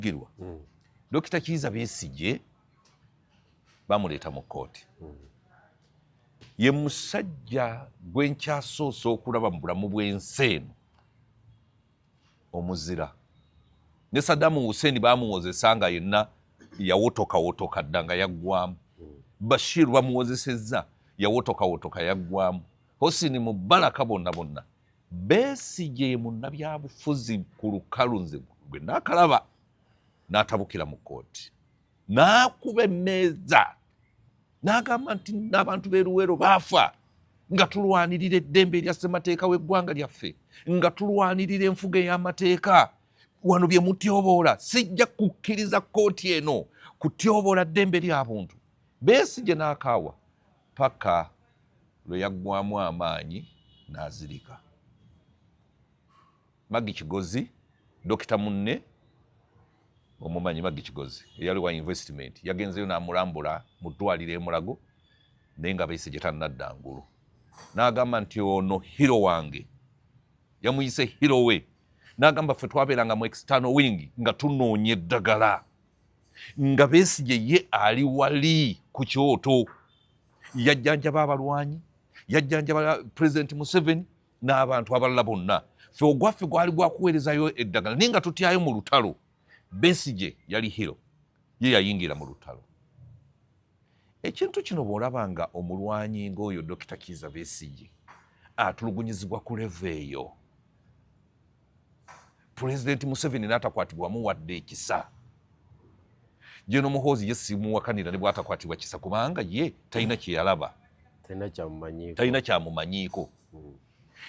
girwa Dr. Kizza Besigye bamuleeta mu kkooti ye musajja gwe nkyasoose okulaba mu bulamu bw'ensi eno omuzira ne Saddam Hussein bamuwozesa nga yenna yawotokawotoka dda nga yaggwamu Bashir bamuwozesezza yawotokawotoka yaggwamu Hosni Mubarak bonna Besigye munnabyabufuzi ku lukalu nze gwe naakalaba n'atabukira mu kkooti n'akuba emmeeza n'agamba nti n'abantu b'eruwero baafa nga tulwanirira eddembe erya ssemateeka w'eggwanga lyaffe nga tulwanirira enfuga ey'amateeka wano bye mutyoboola sijja kukkiriza kkooti eno kutyoboola ddembe ly'abuntu Besigye n'akaawa paka lwe yaggwamu amaanyi n'azirika Maggie Kigozi dokita munne omumanyi Maggie Kigozi eyali wa investment yagenzeyo n'amulambula mu ddwaliro e Mulago naye nga Besigye tannadda ngulu n'agamba nti ono hero wange yamuyise hero we n'agamba ffe twabeeranga mu external wing nga tunoonya eddagala nga Besigye ye ali wali ku kyoto yajjanjaba abalwanyi yajjanjaba President Museveni n'abantu abalala bonna ffe ogwaffe gwali gwakuweerezayo eddagala naye nga tutyayo mu lutalo Besigye yali hero ye yayingira mu lutalo ekintu kino bw'olaba nga omulwanyi ng'oyo Dr. Kizza Besigye atulugunyizibwa ku levo eyo President Museveni n'atakwatibwamu wadde ekisa Jeno Muhoozi ye simuwakanira ne bw'atakwatibwa kisa kubanga ye talina kye yalaba talina kyamumanyiiko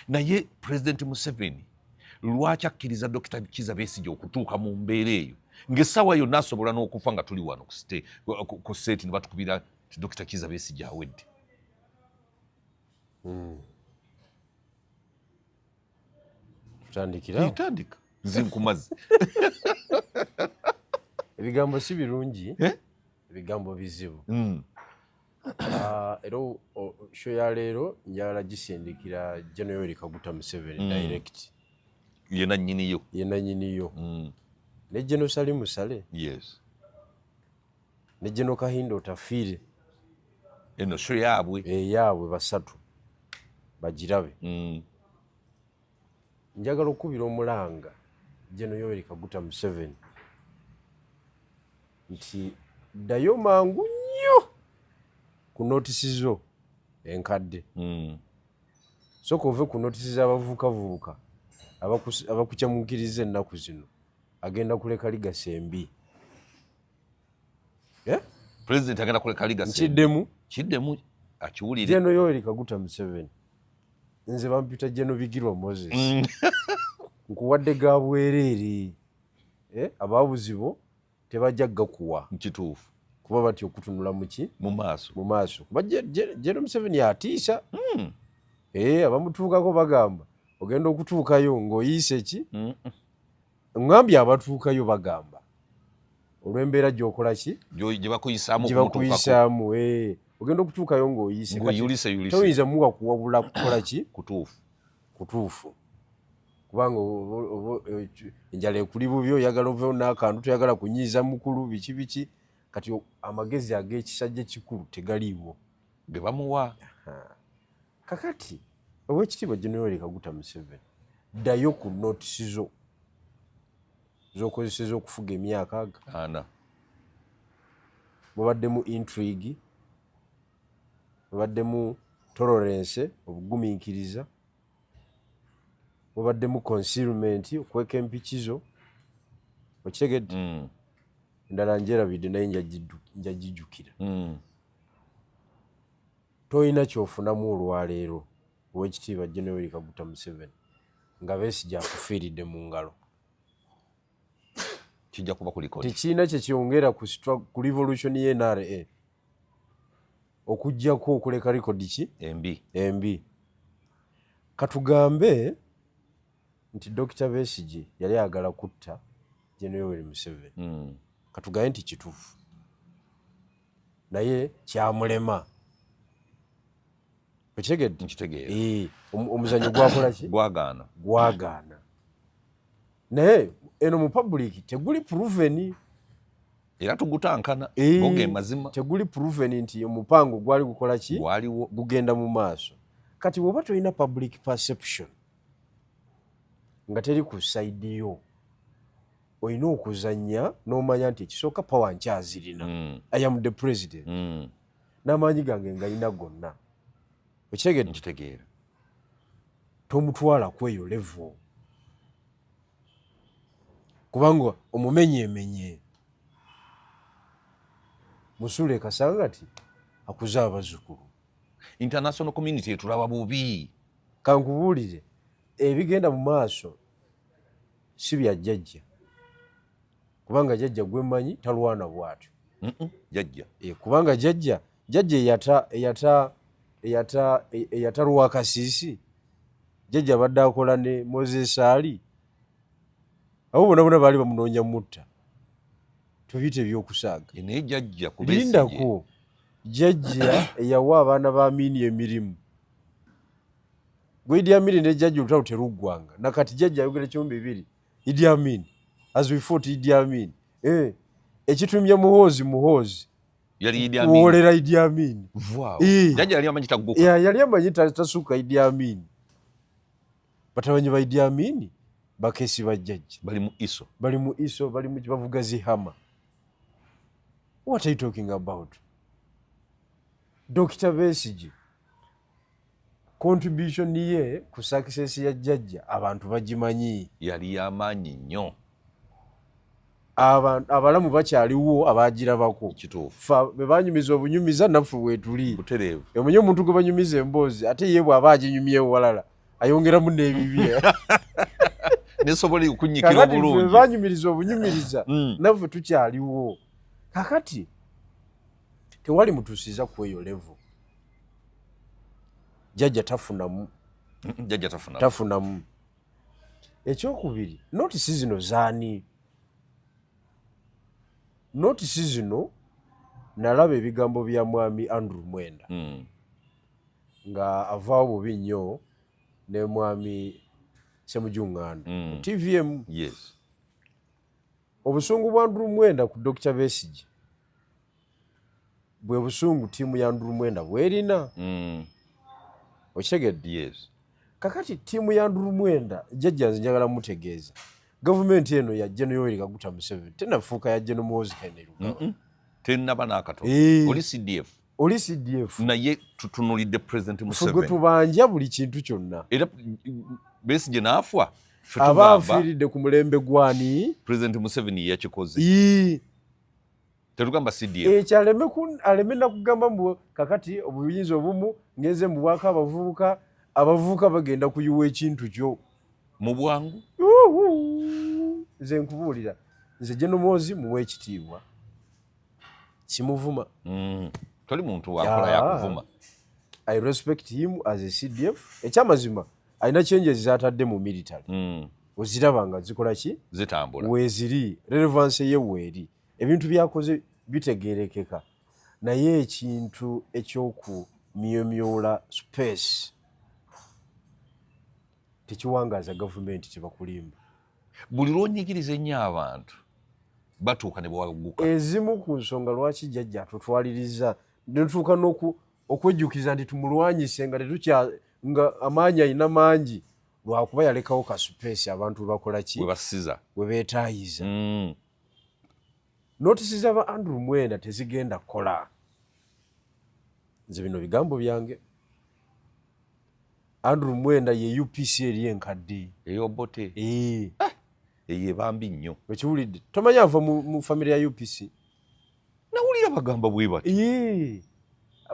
naye President Museveni lwaki akkiriza Dr. Kizza Besigye okutuuka mu mbeera eyo ng'essaawa yonna asobola n'okufa nga tuli wano ku sseeti ne batukubira ti Dr. Kizza Besigye awedde tutandika zinkumazi ebigambo si birungi ebigambo bizibu era sho ya leero njagala gisindikira General Yoweri Kaguta Museveni direct yena nyiniyo ne General Salim Musale yes ne General Kahindo Tafiire eno sho yaabwe basatu bagirabe njagala okubira omulanga General Yoweri Kaguta Museveni nti ddayo mangu nnyo ku notisi zo enkadde soka ove ku notisi z'abavubukavubuka abakukyamukiriza ennaku zino agenda kuleka ligasa embi President agenda kuleka ligasa kiddemu akiwulire General Yoweri Kaguta Museveni nze bampita General Bigirwa Moses nkuwadde ga bwereere ababuzibo tebajja gakuwa nkituufu kuba batyo okutunula mu maaso kuba General Museveni atiisa abamutuukako bagamba ogenda okutuukayo ng'oyiise ki ngambye abatuukayo bagamba olw'embeera gy'okola ki gye bakuyisaamu ogenda okutuukayo ng'oyiise toyinza muwa kuwabula kukola ki kutuufu kubanga enjala ekuli bubi oyagala oveewo n'akantu toyagala kunyiiza mukulu biki kati amagezi ag'ekisajja ekikulu tegaliiwo ge bamuwa kakati Oweekitiibwa General Yoweri Kaguta Museveni ddayo ku notisi zo z'okozeseza okufuga emyaka 4 mubaddemu intrigue mubaddemu tolerance obugumiikiriza mubaddemu concealment okweka empikizo okitegedde endala njerabidde naye njagijjukira toyina kyofunamu olwaleero Oweekitiibwa General Yoweri Kaguta Museveni nga Besigye akufiiridde mu ngalo kijja kuba kuliko tekiina kyekyongera ku revolution y'NRA okuggyako okuleka likodi ki embi katugambe nti Dr. Besigye yali ayagala kutta General Yoweri Museveni katugambe nti kituufu naye kyamulema okitegedde nkitegeera omuzannyo gwakola ki gwagaana naye eno mu public teguli proven era tugutankana bonge mazima teguli proven nti omupango gwali gukola ki gwaliwo gugenda mu maaso kati bwoba tolina public perception nga teri ku side yo olina okuzanya n'omanya nti ekisooka power nkyazirina I am the president n'amaanyi gange ngayina gonna nkitegeera tomutwala kweyo level kubanga omumenyeemenye Musule Kasangati akuze abazzukulu international community etulaba bubi kankubuulire ebigenda mu maaso si bya jjajja kubanga jjajja gwemanyi talwana bwatyo jjajja kubanga jjajja eyata Lwakasiisi jjajja abadde akola ne Moses Ali abo bonna baali bamunoonya mutta tubiyita ebyokusaaga naye jjajja lindako jjajja eyawa abaana ba Amini emirimu gwe Idi Amin ne jjajja olutalo teruggwanga nakati jjajja ayogera kyombi bibiri Idi Amin as we fought Idi Amin ekitumya muhoozi yali Idi Amin kuwolera Idi Amin jjajja yali amanyi tagguka yali amanyi tasuka Idi Amin batabanyi ba Idi Amin bakesi ba jjajja bali mu iso bali mu bavuga zihama. What are you talking about? Dr. Besigye contribution ye ku success ya jjajja abantu bagimanyi yali yamanyi nnyo abalamu bakyaliwo abagirabako kituufu bebanyumiza obunyumiza naffe wetuli butereevu omanyi omuntu gwe banyumiza emboozi ate ye bw'aba aginyumyewo walala ayongeramu n'ebibye nesobola okunyikira obulungi bebanyumiriza obunyumiriza naffe tukyaliwo kakati tewali mutuusiza ku eyo level jjajja tafunamu ekyokubiri notisi zino zaani notisi zino nalaba ebigambo bya mwami Andrew Mwenda nga avaawo bubi nnyo ne mwami Ssemujjuŋŋanda TVM obusungu bwa Andrew Mwenda ku Dr. Besigye bwe busungu ttiimu ya Andrew Mwenda bwerina okitegedde kakati ttiimu ya Andrew Mwenda jjajja nze njagala mutegeeza gavumenti eno ya Gen. Yoweri Kaguta Museveni tenafuuka ya Gen. Muhoozi Kainerugaba tennaba n'akatono oli CDF naye tutunulidde President Museveni gwe tubanja buli kintu kyonna era Besigye n'afa aba afiiridde ku mulembe gwani President Museveni yakikoze tetugamba CDF ekyo aleme nakugamba mbu kakati obuyinza obumu ngenze mu bwaka abavubuka bagenda kuyiwa ekintu kyo mu bwangu nze nkubuulira nze Gen. Muhoozi muwa ekitiibwa kimuvuma toli muntu wakola yakuvuma I respect him as a CDF ekyamazima alina changes zatadde mu military oziraba nga zikola ki zitambula weeziri relevance ye weeri ebintu byakoze bitegeerekeka naye ekintu ekyokumyomyola space tekiwangaaza gavumenti tebakulimba buli lwonyigiriza ennyo abantu batuuka ne bwaguka ezimu ku nsonga lwaki jjajja atutwaliriza netutuuka okwejjukiza nti tumulwanyise nga amaanyi alina mangi lwakuba yalekawo ka space abantu bakola ki we beetaayiza notisi z'aba Andrew Mwenda tezigenda kukola nze bino bigambo byange Andrew Mwenda ye UPC eri enkadde eyobote eyebambi nnyo wekiwulidde tomanyi ava mu famire ya UPC nawulira bagamba bwe bati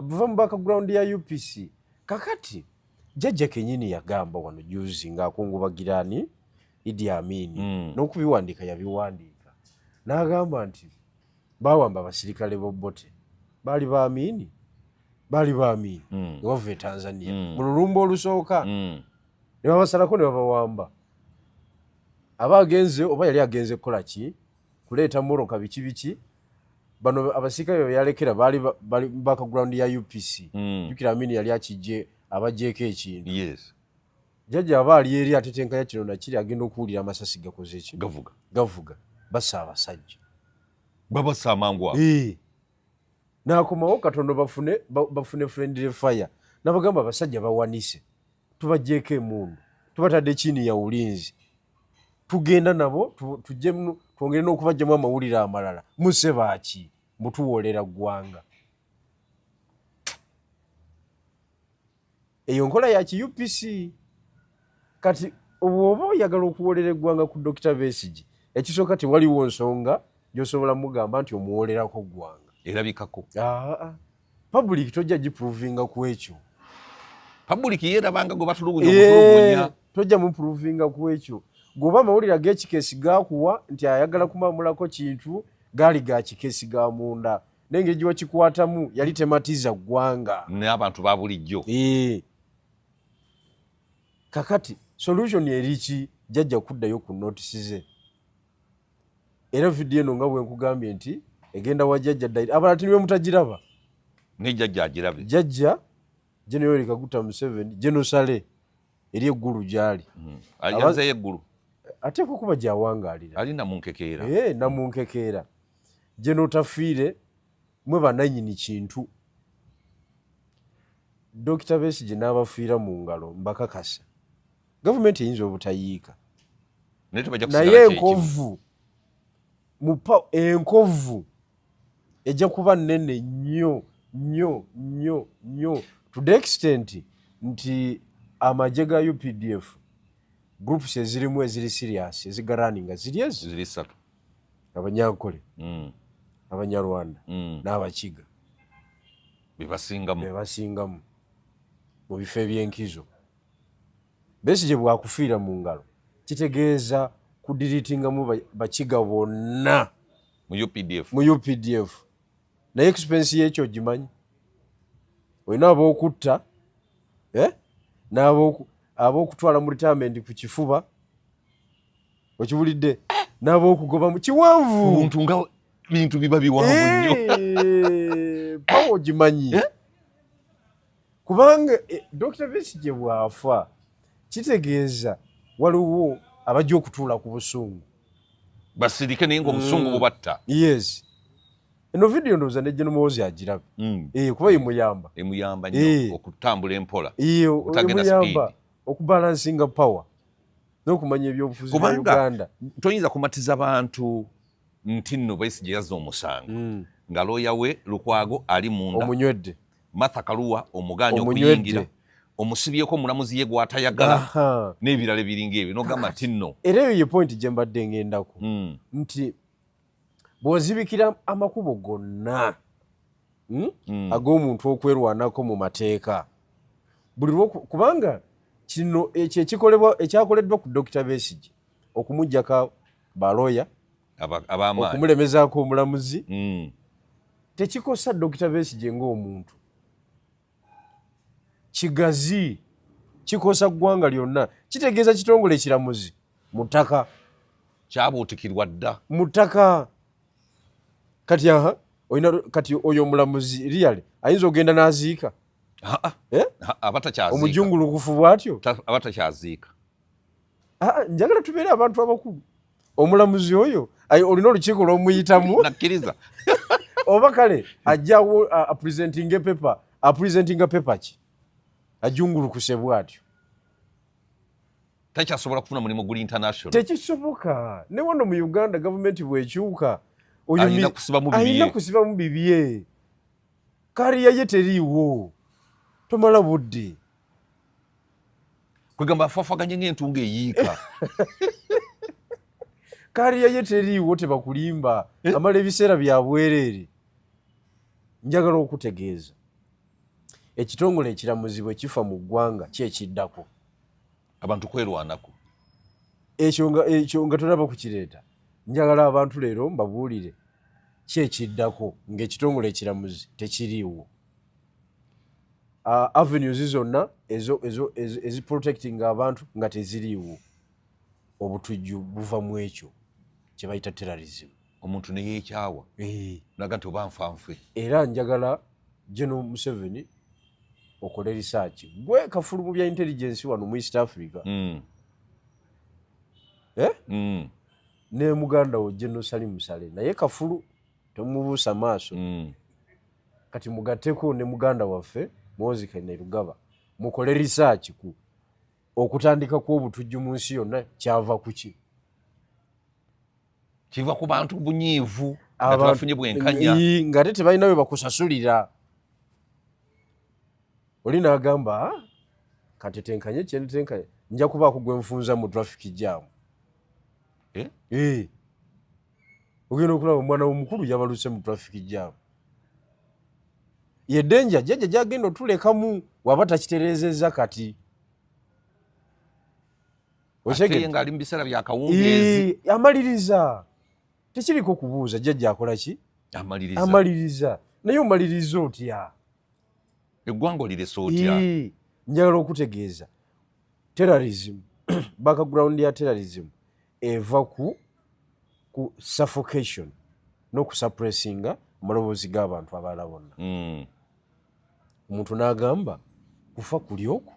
buva mu background ya UPC kakati jjajja kenyini yagamba wano juzi ng'akungubagirani Idi Amin n'okubiwandiika yabiwandiika n'agamba nti baawamba abasirikale b'Obote baali ba Amin nga bava e Tanzania mu lulumba olusooka ne babasalako ne babawamba aba agenze oba yali agenze kukola ki kuleeta moroka biki bano abasirikale bwe yalekera baali background ya UPC jukira Amin yali akijje abajeeko ekintu jjajja aba ali eri atetenkanya kino nakiri agenda okuwulira amasasi gakoze ki gavuga bassa abasajja babassa amangu ago n'akomawo katono bafune friendly fire n'abagamba abasajja bawanise tubajjeeko emundu tubatadde chini ya ulinzi tugenda nabo twongere n'okubajjamu amawulire amalala muse baaki mutuwoolera ggwanga eyo nkola ya ki UPC kati obwoba oyagala okuwoolera eggwanga ku Dr. Besigye ekisooka tewaliwo nsonga gy'osobola mugamba nti omuwoolerako ggwanga erabikako public tojja giprovinga ku ekyo public yerabanga gwe batulugunya tojja muprovinga ku ekyo gwoba amawulire ag'ekikeesi gakuwa nti ayagala kumamulako kintu gaali ga kikeesi ga munda n'engeri gye wakikwatamu yali tematiza ggwanga n'abantu ba bulijjo kakati solution eriki jjajja kuddayo ku notisi ze era vidiyo eno nga bwe nkugambye nti egenda wa jjajja dayiro abalala tiniwe mutagiraba ne jjajja agirabe jjajja General Yoweri Kaguta Museveni Genosale eri eggulu gyali ayanzeyo eggulu ateekwa okuba gyawangaalira ali namunkekeera namunkekeera Geno tafiire mwe bananyini kintu Dr. Besigye n'abafiira mu ngalo mbakakasa gavumenti eyinza obutayiika naye enkovu ejja kuba nnene nnyo to the extent nti amagye ga UPDF groups ezirimu eziri serious ezigaraninga ziri ssatu abanyankole abanyarwanda n'abakiga bebasingamu mu bifo eby'enkizo Besigye bwakufiira mu ngalo kitegeeza kudiritingamu bakiga bonna mu UPDF naye expense y'ekyo gimanyi olina ab'okutta n'ab'okutwala mu retirement ku kifuba okiwulidde n'ab'okugoba mu kiwanvu nga bintu biba biwanvu nnyo pawo ogimanyi kubanga Dr. Besigye bw'afa kitegeeza waliwo abajja okutuula ku busungu basirike naye ng'obusungu bubatta yes eno vidiyo ndowooza ne General Muhoozi agirabe kuba emuyamba nnyo okutambula empola emuyamba okubalansinga power n'okumanya ebyobufuzi bya Uganda toyinza kumatiza bantu nti nno Besigye yazza omusango nga looya we Lukwago ali munda omunywedde Martha Karua omuganya okuyingira omusibyeko omulamuzi ye gw'atayagala n'ebirala ebiringa ebyo n'ogamba nti nno era eyo ye point gye mbadde ngendako nti bw'ozibikira amakubo gonna ag'omuntu okwerwanako mu mateeka buli kubanga kino ekyo ekyakoleddwa ku Dr. Besigye okumuggyako balooya okumulemezaako omulamuzi tekikosa Dr. Besigye ng'omuntu kigazi kikosa ggwanga lyonna kitegeeza kitongole ekiramuzi mu ttaka kyabuutikirwa dda mu ttaka kati oyo omulamuzi real ayinza ogenda n'aziika omujungulukufu bw'atyo abatakyaziika njagala tubeere abantu abakulu omulamuzi oyo olina olukiiko lw'omuyitamu nakkiriza oba kale ajjawo apresentinga pepa ki ajungulukuse bw'atyo takyasobola kufuna mulimu guli international tekisoboka ne wano mu Uganda gavumenti bw'ekyuka alina kusibamu bibye kariya ye teriiwo tomala budde kwegamba afafaganye ng'entunga eyiika kariya ye teriiwo tebakulimba amala ebiseera bya bwereere njagala okutegeeza ekitongole ekiramuzi bwe kifa mu ggwanga kyekiddako abantu kwerwanako ekyo nga tolaba kukireeta njagala abantu leero mbabuulire kyekiddako ng'ekitongole ekiramuzi tekiriiwo avenues zonna eziprotectinga abantu nga teziriiwo obutujju buva mu ekyo kye bayita terrorism omuntu ne yeekyawa naga nti oba nfanfe era njagala General Museveni okole research gwe Kafulu mu bya intelligence wano mu East Africa ne muganda wo General Salim Musale naye Kafulu tomubuusa maaso kati mugatteko ne muganda waffe Muhoozi Kainerugaba mukole research ku okutandika ku obutujju mu nsi yonna kyava kuki kiva ku bantu bunyiivu nga tebafunye bwenkanya ngate tebalina we bakusasulira oli n'agamba katetenkanye kyentetenkanye nja kubaako gwe nfunza mu traffic jam ogenda okulaba omwana w'omukulu yabaluse mu traffic jam ye denja jjajja gyagenda otulekamu waba takitereezezza kati ate ng'ali mu biseera bya kawungeezi amaliriza tekiriko kubuuza jjajja akola ki amaliriza naye omaliriza otya eggwanga oliresa otya njagala okutegeeza terrorism background ya terrorism eva ku suffocation n'okusuppressinga amaloboozi g'abantu abalala bonna omuntu n'agamba kufa kuli okwo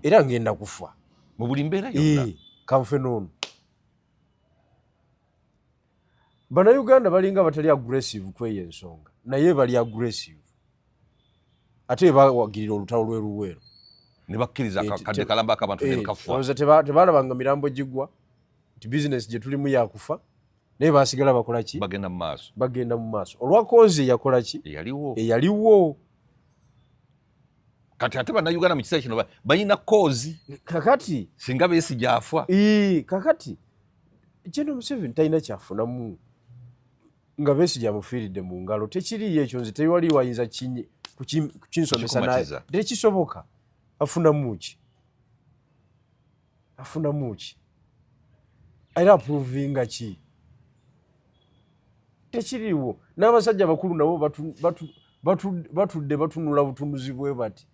era ngenda kufa mu buli mbeera yonna kanfe n'ono bannayuganda balinga batali aggressive kweyo ensonga naye bali aggressive ate bawagirira olutalo lweruweero ne bakkiriza kadde kalamba akabantu ne kafa tebalabanga mirambo gigwa nti bizinesi gye tulimu yakufa naye basigala bakola ki bagenda mu maaso olwakozi yakola ki eyaliwo kati ate bannayuganda mu kiseera kino balina koozi kakati singa Besigye afa kakati General Museveni talina kyafunamu nga Besigye amufiiridde mu ngalo tekiriyo ekyo nze tewali wayinza kukinsomesa naye tekisoboka afunamu ki era aprovinga ki tekiriwo n'abasajja bakulu nabo batudde batunula butunuzi bwe bati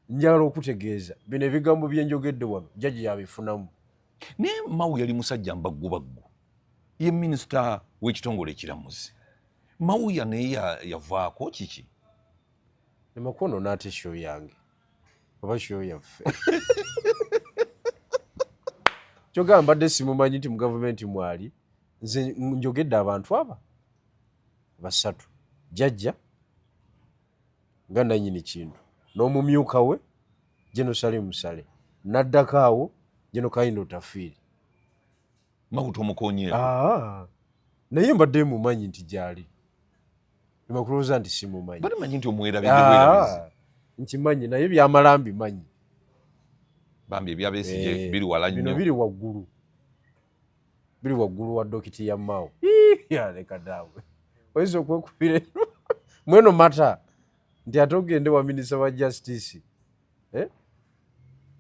njagala okutegeeza bino ebigambo byenjogedde wano jjajja yabifunamu naye Mao yali musajja mbaggubaggu ye minisita w'ekitongole ekiramuzi Mawuya naye yavaako kiki emakono n'ate show yange oba show yaffe kyogamba mbadde simumanyi nti mu gavumenti mwali nze njogedde abantu aba basatu jjajja nga nannyini kintu n'omumyuka we General Salim Musale n'addako awo General Kayindo Otafiire Mao tomukonye naye mbadde mumanyi nti gyali emakulooza nti simumanyi bamanyi nti omwerabize nkimanyi naye byamala mbimanyi bambi ebya Besigye biri wala nnyo bino biri waggulu wa dokiti ya Mao leka daawe oyinza okwekubira mweno mata nti ate ogende wa minisita wa justice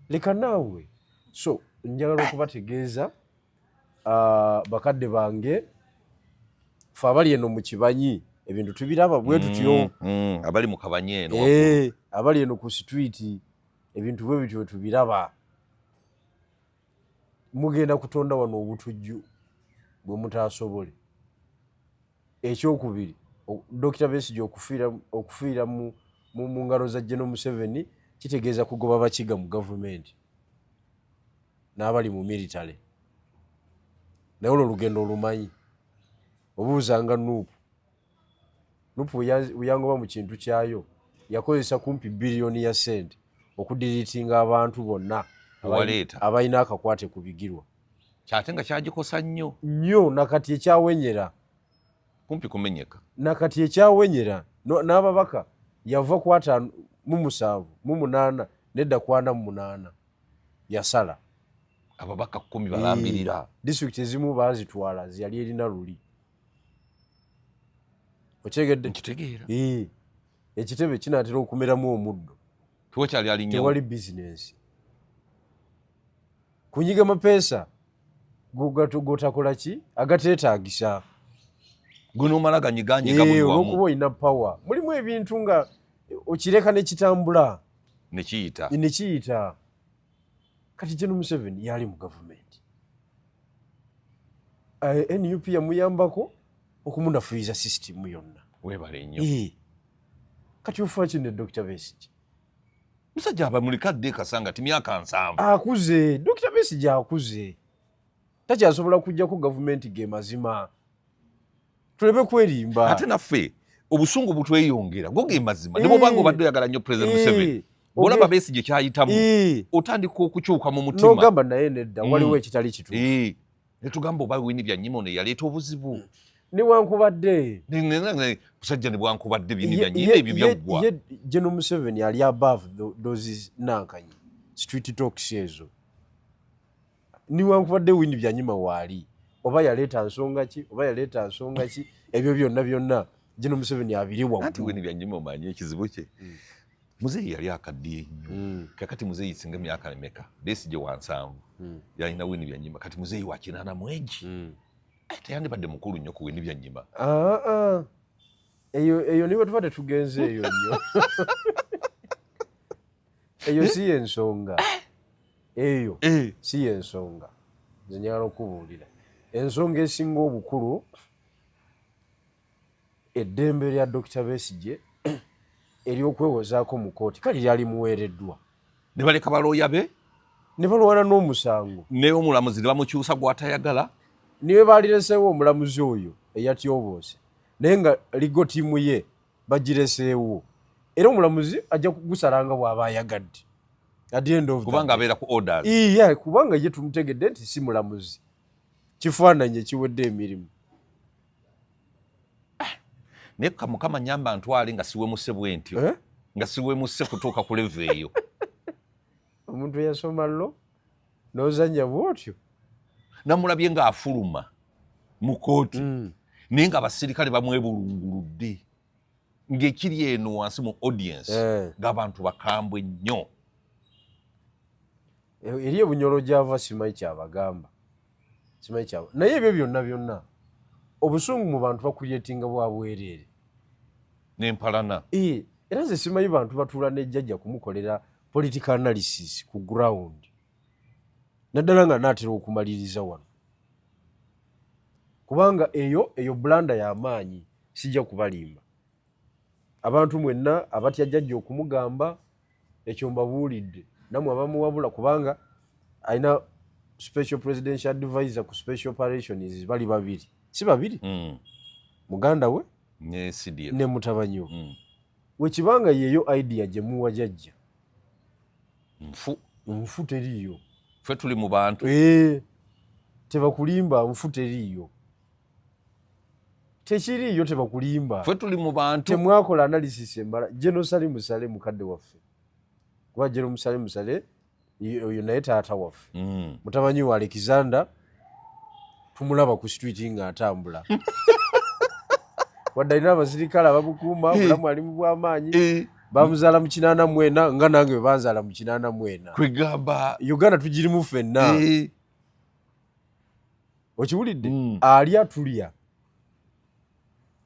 leka naawe so njagala okubategeeza bakadde bange fe abali eno mu kibanyi ebintu tubiraba bwe tutyo abali mu kabanyi eno abali eno ku street ebintu bwe bityo tubiraba mugenda kutonda wano obutujju bwe mutaasobole ekyokubiri Dr. Besigye okufiira mu ngalo za General Museveni kitegeeza kugoba bakiga mu gavumenti n'abali mu military naye olwo olugendo olumanyi obuuzanga nupu uyangoba mu kintu kyayo yakozesa kumpi biliyoni ya sente okudiriitinga abantu bonna abalina akakwate ku bigirwa kyate nga kyagikosa nnyo nakati ekyawenyera kumpi kumenyeka nakati ekyawenyera n'ababaka yava ku 57 mu 8 nedda ku 48 yasala ababaka 10 balambirira district ezimu baazitwala ziyali erina luli okyegedde nkitegeera ekitebe kinaatera okumeramu omuddo tewakyali alinnyo tewali bizinensi kunyiga mapeesa gotakola ki agateetaagisa gunoomala ganyiganyiga buli wamu olwokuba olina power mulimu ebintu nga okireka nekitambula nekiyita kati General Museveni yali mu gavumenti NUP yamuyambako okumunafuyiza system yonna webale nnyo kati ofa kino Dr. Besigye musajja aba mulikadde kasanga ti myaka 7 akuze Dr. Besigye akuze takyasobola kujjako gavumenti ge mazima tulebe kwerimba ate naffe obusungu butweyongera go ge mazima ne bwobanga obadde oyagala nnyo President Museveni olaba Besigye kyayitamu otandika okukyuka mu mutima n'ogamba naye nedda waliwo ekitali kituufu ne tugamba oba Winnie Byanyima ono yaleeta obuzibu newankubadde musajja ne bwankubadde Winnie Byanyima ebyo byaggwa General Museveni ali above those nankanyi street talks ezo niwankubadde Winnie Byanyima waali oba yaleeta nsonga ki ebyo byonna General Museveni abiri waggulu anti Winnie Byanyima omanyi ekizibu kye muzeeyi yali akaddiye nnyo kakati muzeeyi singa myaka emeka Besigye wa 7 yalina Winnie Byanyima kati muzeeyi wa 80 teyandibadde mukulu nnyo ku Winnie Byanyima eyo niwe tuba tetugenze eyo nnyo eyo si yensonga eyo si yensonga nze njagala okubuulira ensonga esinga obukulu eddembe lya Dr. Besigye eryokwewozaako mu kooti kale lyali muweereddwa ne baleka balooya be ne balwana n'omusango ne omulamuzi ne bamukyusa gw'atayagala niwe baalireseewo omulamuzi oyo eyatyoboose naye nga ligo tiimu ye bagireseewo era omulamuzi ajja kugusala bw'aba ayagadde at the end of kubanga abeera ku orders kubanga ye tumutegedde nti si mulamuzi kifaananyi ekiwedde emirimu naye Mukama nyamba ntwale nga siwemuse bwentyo nga siwemuse kutuuka ku level eyo omuntu eyasoma lo n'ozanya bwotyo namulabye ng'afuluma mu kooti naye nga abasirikale bamwebulunguludde ng'ekiri eno wansi mu audience ng'abantu bakambwe nnyo eri ebunyolo gyava simanyi kyabagamba naye ebyo byonna obusungu mu bantu bakulyetinga bwa bwereere n'empalana era nze simanyi bantu batuula nejjajja kumukolera political analysis ku ground naddala nga naatera okumaliriza wano kubanga eyo bulanda y'amaanyi sijja kubalimba abantu mwenna abatya jjajja okumugamba ekyo mbabuulidde namwe abamuwabula kubanga alina special presidential advisor ku special operations bali babiri si babiri muganda we ne mutabanyi we wekibanga yeyo idea gye muwa jjajja nfu teriiyo ffe tuli mu bantu tebakulimba nfu teriiyo tekiriiyo tebakulimba ffe tuli mu bantu temwakola analysis embala General Musale mukadde waffe kuba General Musale oyo naye taata waffe mutabanyi wa Alexander tumulaba ku street nga atambula wadde alina abasirikale abamukuuma bulamu ali mu bw'amaanyi bamuzaala mu 84 nga nange bwe banzaala mu 84 kwegamba Uganda tugirimu ffenna okiwulidde ali atulya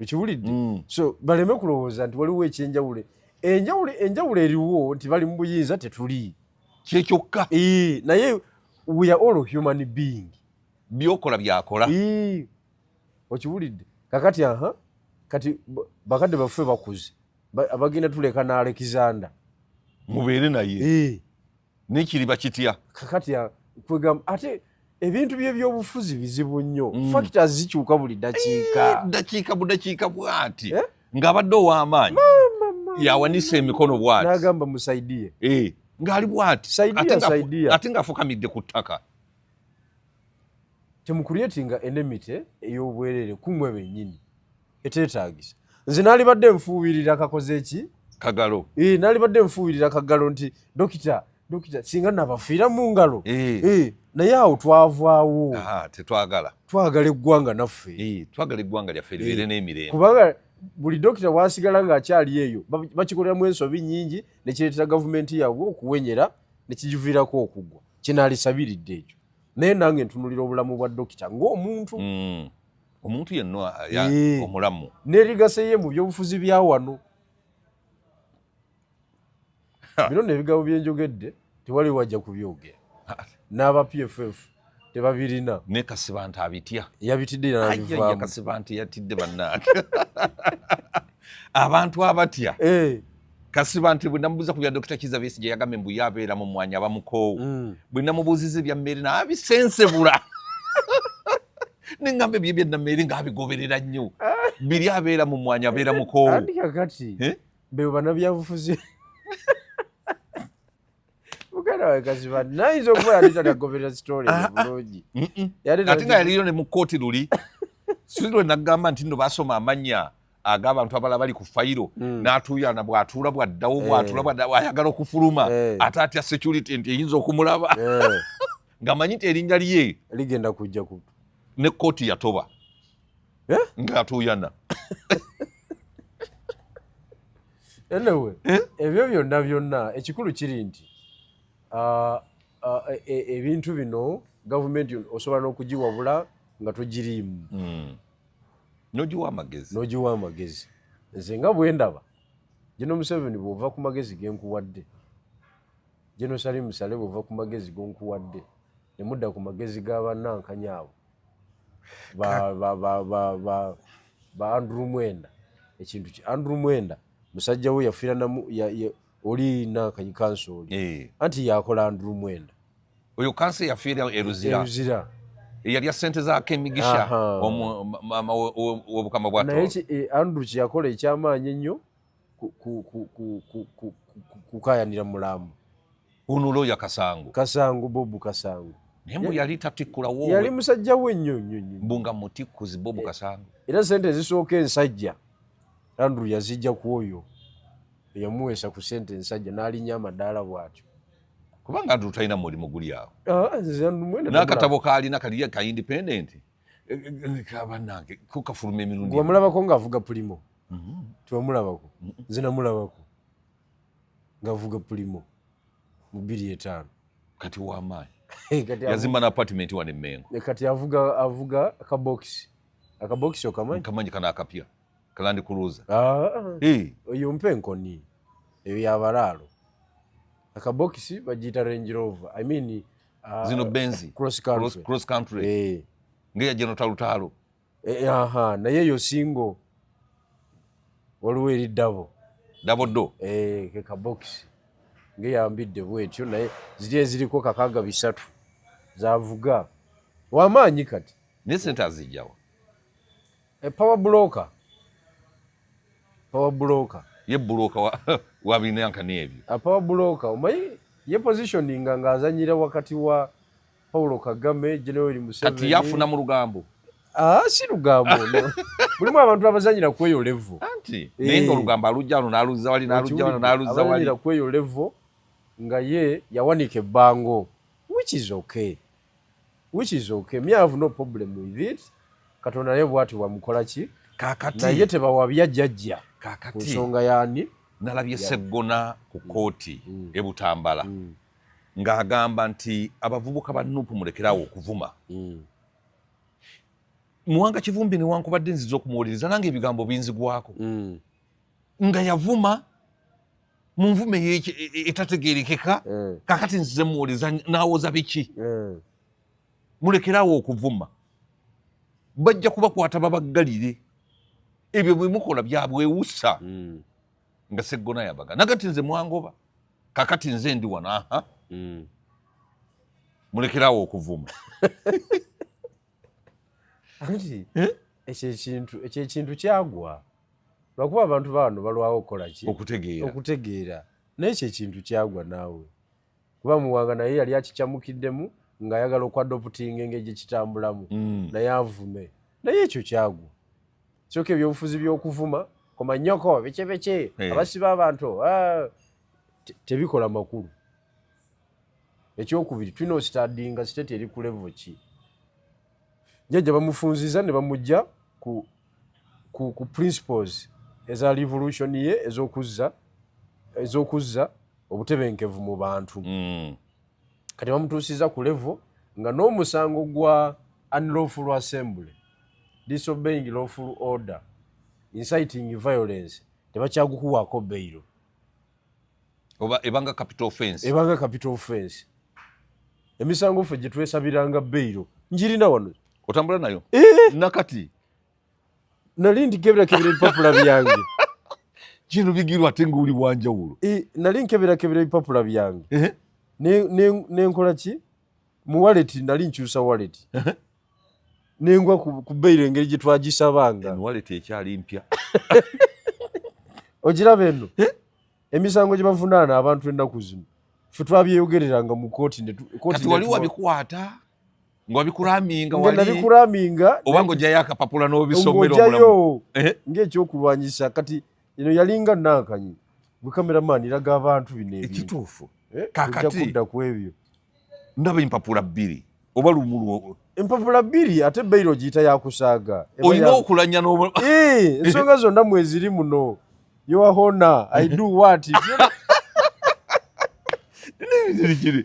okiwulidde so baleme kulowooza nti waliwo ekyenjawulo enjawulo eriwo nti bali mu buyinza tetuli kyekyokka naye we are all human being byokola byakola okiwulidde kakati kati bakadde baffe bakuze abagenda tuleka na Alexander mubeere naye n'ekiriba kitya kakati kwegamba ate ebintu by'ebyobufuzi bizibu nnyo factors zikyuka buli dakiika budakiika bw'ati ng'abadde ow'amaanyi yawanisa emikono bw'ati n'agamba musaidie ng'ali bw'ati ate ng'afukamidde ku ttaka temukulyetinga enemite ey'obwereere kumwe bennyini eteetaagisa nze naalibadde nfuubirira kakoze eki kagalo naalibadde nfuubirira kagalo nti dokita singa nabafiira mu ngalo naye awo twavaawo twagala eggwanga naffe twagala eggwanga lyaffe libeere n'emirembe kubanga buli dokita waasigala ng'akyali eyo bakikoleramu ensobi nnyingi nekireetera gavumenti yaabwe okuwenyera nekigiviirako okuggwa kinaalisabiridde ekyo naye nange ntunulira obulamu bwa dokita ng'omuntu omuntu yenna omulamu neerigaseye mu byobufuzi bya wano bino n'ebigambo byenjogedde tewali wajja kubyogera n'aba PFF tebabirina ne Kasibante abitya yabitidde nabivaamu Kasibante yatidde bannaake abantu abatya Kasiba nti bwe namubuuza ku bya Dr. Kizza Besigye yagambye mbu yabeera mu mwanya abamukoowu. Bwe namubuuziza ebya Mary n'abisensebula. Ne ngamba ebyo bye Mary ng'abigoberera nnyo. Biri abeera mu mwanya abeera mukoowu. Andi kakati be bannabyabufuzi muganda wawe Kasiba nayinza okuba yali tanagoberera story bulungi. Ate nga yaliyo ne mu kkooti luli. Sirwe nagamba nti nno basoma amannya ag'abantu abalala bali ku fayiro n'atuuyana bw'atuula bw'addawo bw'atuula bw'addawo ayagala okufuluma ate atya security nti eyinza okumulaba ng'amanyi nti erinnya lye ligenda kujja ku ne kkooti yatoba ng'atuuyana. Anyway, ebyo byonna ekikulu kiri nti ebintu bino gavumenti osobola n'okugiwabula nga togiriimu. N'ogiwa amagezi. Nze nga bwe ndaba General Museveni bw'ova ku magezi genkuwadde, General Salim Saleh bw'ova ku magezi gonkuwadde, ne mudda ku magezi g'abannankanya abo ba Andrew Mwenda. Ekintu Andrew Mwenda musajja we yafiira oli nankanyi kansoli anti yakola Andrew Mwenda oyo kansi yafiira eruzira yalya ssente zake emigisha w'obukama bwa naye Andrew kyeyakola ekyamaanyi ennyo kukayanira mulamu. Ono looya Kasangu Bobu Kasangu naye mbu yali tatikkula woowe, yali musajja we nnyo mbunga mutikkuzi Bobu Kasangu. Era ssente ezisooka ensajja Andrew yazijja ku oyo eyamuweesa ku ssente ensajja n'alinnya amadaala bw'atyo. Kubanga Andrew talina mulimu guli awo. N'akatabo kaalina kali ka independent kabannange kukafuluma emirundi. Wamulabako ng'avuga Pulimo? Tiwamulabako? Nze namulabako ng'avuga Pulimo mu 2005. Kati w'amaanyi yazimba n'apartment wano e Mengo. Kati avuga akabokisi okamanyi? Kamanyi kana akapya Land Cruiser. Oyo mpe enkoni eyo y'abalaalo. Akabokisi bagiyita Range Rover. I mean zino Benzi cross country ngeya General Talutalo. Naye yo singo waliwo eri double do ke kabokisi ngeyambidde bwetyo naye ziri eziriko kakaaga 3 zavuga w'amaanyi kati ne sente azijjawa. Power broker ye broker wabinanka n'ebyo. Power broker omanyi ye positioning ng'azanyira wakati wa Paulo Kagame, General Museveni. Kati yafuna mu lugambo. Si lugambo no. Mulimu abantu abazanyira ku eyo level. Anti nenga olugambo alujjano n'aluzza wali n'alujja wano n'aluzza wali. Abazanyira ku eyo level nga ye yawanika ebbango, which is okay. Me have no problem with it. Katonda naye bw'ati wamukola ki? Kakati naye tebawabya jjajja kakati ku nsonga yaani nalabye Sseggona ku kkooti e Butambala ng'agamba nti abavubuka ba Nuupu mulekerawo okuvuma. Muwanga Kivumbi newankubadde nziza okumuwuliriza nange ebigambo binzigwako nga yavuma mu nvume etategeerekeka. Kakati nzize muwuliriza n'awoza biki? Mulekerawo okuvuma, bajja kubakwata babaggalire, ebyo bwe mukola bya bwewussa. Nga Sseggona yabaga nagati nze mwangoba, kakati nze ndi wano mulekerawo okuvuma. Anti ekyo ekintu kyagwa lwakuba abantu bano balwawo okukola ki? Okutegeera. Naye ekyo ekintu kyagwa naawe kuba Muwanga naye yali akikyamukiddemu ng'ayagala okwadoputinga engeri gye kitambulamu naye avume. Naye ekyo kyagwa kyokka ebyobufuzi by'okuvuma komanyoko beke abasiba abantu tebikola makulu. Ekyokubiri tulina ositadinga state eri ku level ki? Jjajja bamufunziza ne bamujja ku principles eza revolution ye ez'okuzza obutebenkevu mu bantu. Kati bamutuusiza ku level nga n'omusango gwa unlawful assembly, disobeying lawful order, inciting violence tebakyagukuwaako bailo. Ebanga capital offense. Emisango ffe gye twesabiranga bailo njirina wano. Otambula nayo? Nakati nali ndikebera ebipapula byange kino bigirwa ate ng'oli wanjawulo. Nali nkeberakebera ebipapula byange nenkola ki mu wallet, nali nkyusa wallet nengwa ku bbeire engeri gye twagisabanga. Wallet ekyali mpya. Ogiraba eno emisango gye bavunaana abantu ennaku zino ffe twabyeyogereranga mu kooti. Kati wali wabikwata nga wabikulaminga nga nabikulaminga oba ng'ojjayo akapapula n'obisomera omulamu ng'ekyokulwanyisa. Kati eno yalinga Nankanyi gwe kameramaani iraga abantu bino ekituufu. Kakati kudda ku ebyo ndaba empapula 2 oba lumu. Empapula 2 ate bbeiro giyita yakusaaga. Olina okulanya ensonga zonna mweziri muno. Your honor, I do what?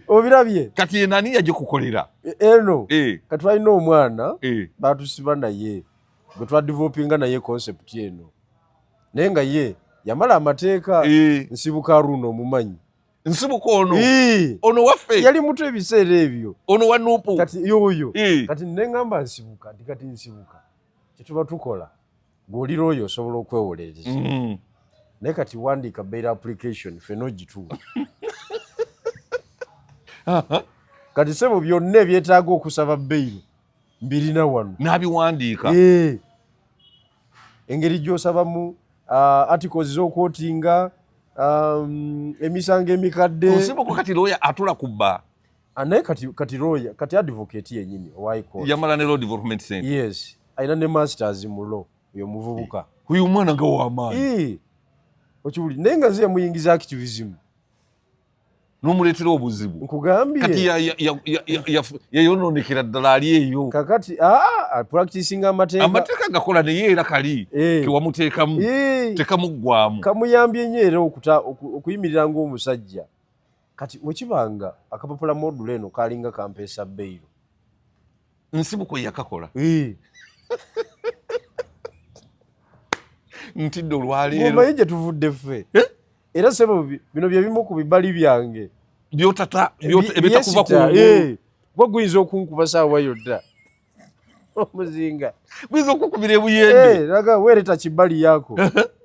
Obirabye kati ye nani yagikukolera eno kati twalina omwana batusiba naye gwe twadevelopinga naye concept eno naye nga ye yamala amateeka nsibuka Aruno omumanyi. Nsibuka ono waffe yali muto ebiseera ebyo, ono wa Nuupu kati yoyo kati neŋŋamba nsibuka nti kati nsibuka kyetuba tukola ng'oli oyo osobola okwewolereza naye kati wandiika bail application ffe gituwa kati sebo byonna ebyetaaga okusaba bail mbirina wano n'abiwandiika. Engeri gy'osabamu articles z'okwotinga emisango emikadde. Nsibuko kati lawyer atula ku bba naye kati lawyer kati advocate yennyini owa court yamala ne law development center. Yes, alina ne masters mu law oyo muvubuka. Uyu mwana nga w'amaanyi okiwuli naye nga ze muyingiza activism n'omuleetera obuzibu. Nkugambye kati yayonoonekera ddala ali eyo kakati practicing amateeka gakola naye era kali kewamuteekamu tekamuggwamu kamuyambye nnyo era okuyimirira ng'omusajja. Kati wekibanga akapapula module eno kalinga kampeesa bbeiro Nsibuko yakakola ntidde olwaleero omanyi gye tuvudde ffe era sebo bino bye bimu ku bibali byange ebitakuva ku gwe guyinza okunkuba saawa yonna omuzinga guyinza okukubira ebuyende laga weereta kibali yako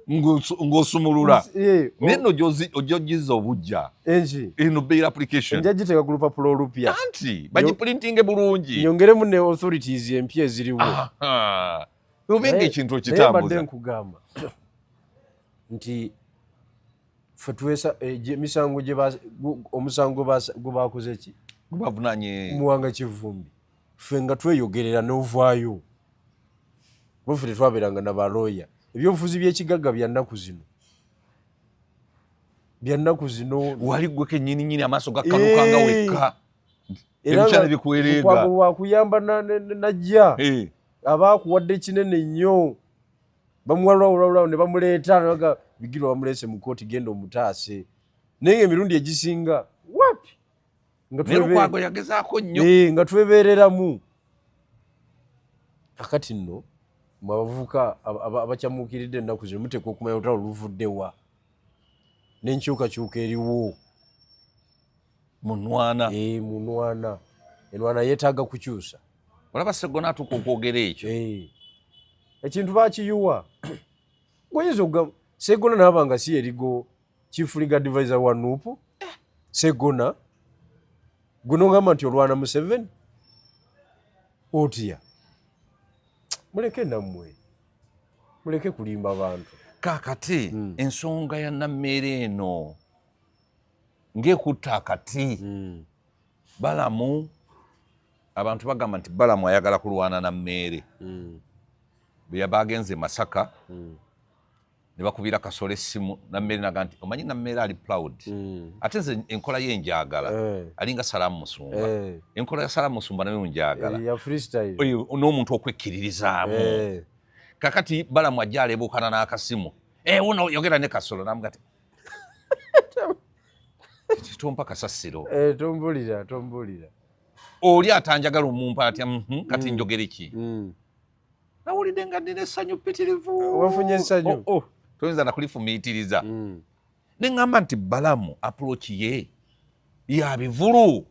ng'osumulula naye nno gy'ogizza obujja enki eno bail application nja giteeka ku lupapula olupya anti bagiprintinge bulungi nyongeremu ne authorities empya eziriwo obenga ekintu okitambuza. Badde nkugamba nti ffe tuwesa emisango omusango gwe bakoze ki gubavunanye muwanga Kivumbi ffe nga tweyogerera n'ovaayo bo ffe tetwabeeranga na balooya. Ebyobufuzi by'ekigagga bya nnaku zino wali gwe kennyini amaaso gakkanukanga wekka ebikyala bikuwerenga wakuyamba najja abaakuwadde kinene nnyo bamuwalawulawo ne bamuleeta naga bigirwa bamuleese mu kooti genda omutaase naye nga emirundi egisinga wapi Lukwago yagezaako nnyo nga twebeereramu. Kakati nno mwe abavubuka abakyamuukiridde ennaku zino muteekwa okumanya olutalo luvuddewa n'enkyukakyuka eriwo munwana enwana yeetaaga kukyusa. olaba Sseggona atuuka okwogera ekyo ekintu baakiyuwa goyinza okugamba Sseggona naaba nga si erigo chief legal advisor wa Nuupu Sseggona gwe n'ogamba nti olwana Museveni otya muleke nammwe muleke kulimba bantu. Kaakati ensonga ya Nammeere eno ng'ekutta akati Balamu abantu bagamba nti Balamu ayagala kulwana Nammeere bwe bagenze Masaka ne bakubira Kasolo essimu Nammeere naga nti omanyi Nammeere ali proud ate nze enkola ye njagala alinga Salaamu Musumba enkola ya Salaamu Musumba nayo njagala ya freestyle n'omuntu okwekkiririzaamu. Kakati Balamu ajja aleebukana n'akasimu uno yogera ne Kasolo namuga ti tompa kasasiro tombulira oli atanjagala omumpa atya kati njogere ki nawulidde nga nnina essanyu ppitirivu wafunye essanyu toyinza nakulifumiitiriza ne ŋŋamba nti Balamu approach ye yabivulu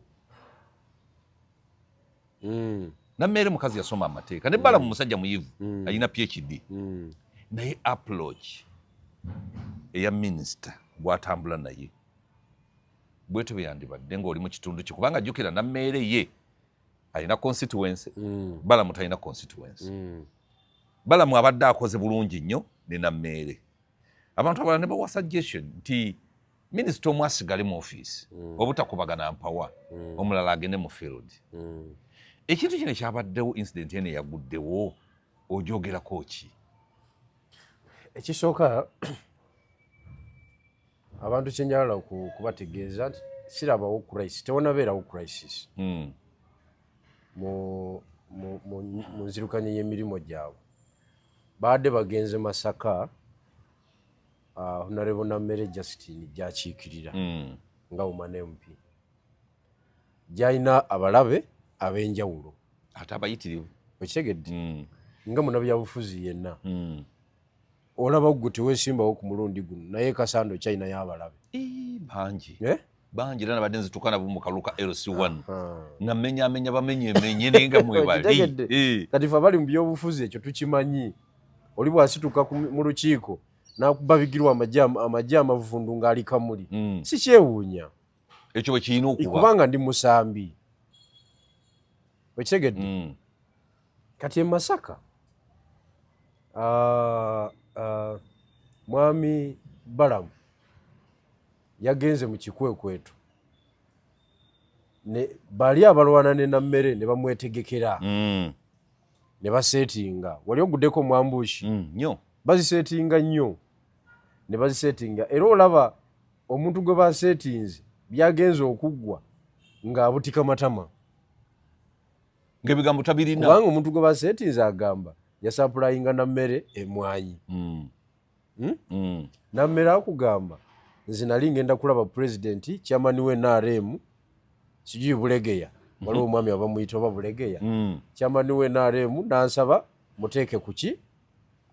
Nammeere mukazi yasoma amateeka ne Balamu musajja muyivu alina PhD naye approach eya minisita gwatambula naye bwetyo bweyandibadde ng'oli mu kitundu kye kubanga jjukira nammeere ye alina constituency Balamu talina constituency Balamu abadde akoze bulungi nnyo ne nammeere abantu abalala ne bawa suggestion nti minisita omu asigale mu ofiisi obutakubagana mpawa omulala agende mu field ekintu kino kyabaddewo incident eno eyaguddewo ojogerako ki ekisooka abantu kyenjagala kubategeeza nti sirabawo crisis tewonabeerawo crisis mu nzirukanye y'emirimu gyabwe baadde bagenze Masaka Honorable Nammere Justine gyakiikirira nga Woman MP gyalina abalabe ab'enjawulo ate abayitirivu okitegedde nga munnabyabufuzi yenna olaba gwe teweesimbawo ku mulundi guno naye Kasando kyalinayo abalabe bangi era nabadde nzituka nabo mu kalulu ka LC1 nga mmenyaamenya bamenyeemenye naye nga mwebali kati fe abali mu byobufuzi ekyo tukimanyi oli bw'asituka mu lukiiko n'akuba bigirwa amagye amavundu ng'ali kamuli si kyewuunya ekyo bwe kirina okuba kubanga ndi musambi okitegedde kati e Masaka mwami Balamu yagenze mu kikwekweto bali abalwana ne Nammere ne bamwetegekera ne basetinga wali oguddeko mwambushi nnyo bazisetinga nnyo ne bazisetinga era olaba omuntu gwe basetinze byagenze okuggwa ng'abutika matama ng'ebigambo tabirina kubanga omuntu gwe basetinze agamba yasapulayinga Nammere emwanyi Nammere akugamba nze nali ngenda kulaba pulezidenti chairman we NRM sijui Bulegeya waliwo omwami abamuyita oba Bulegeya chairman we NRM nansaba muteeke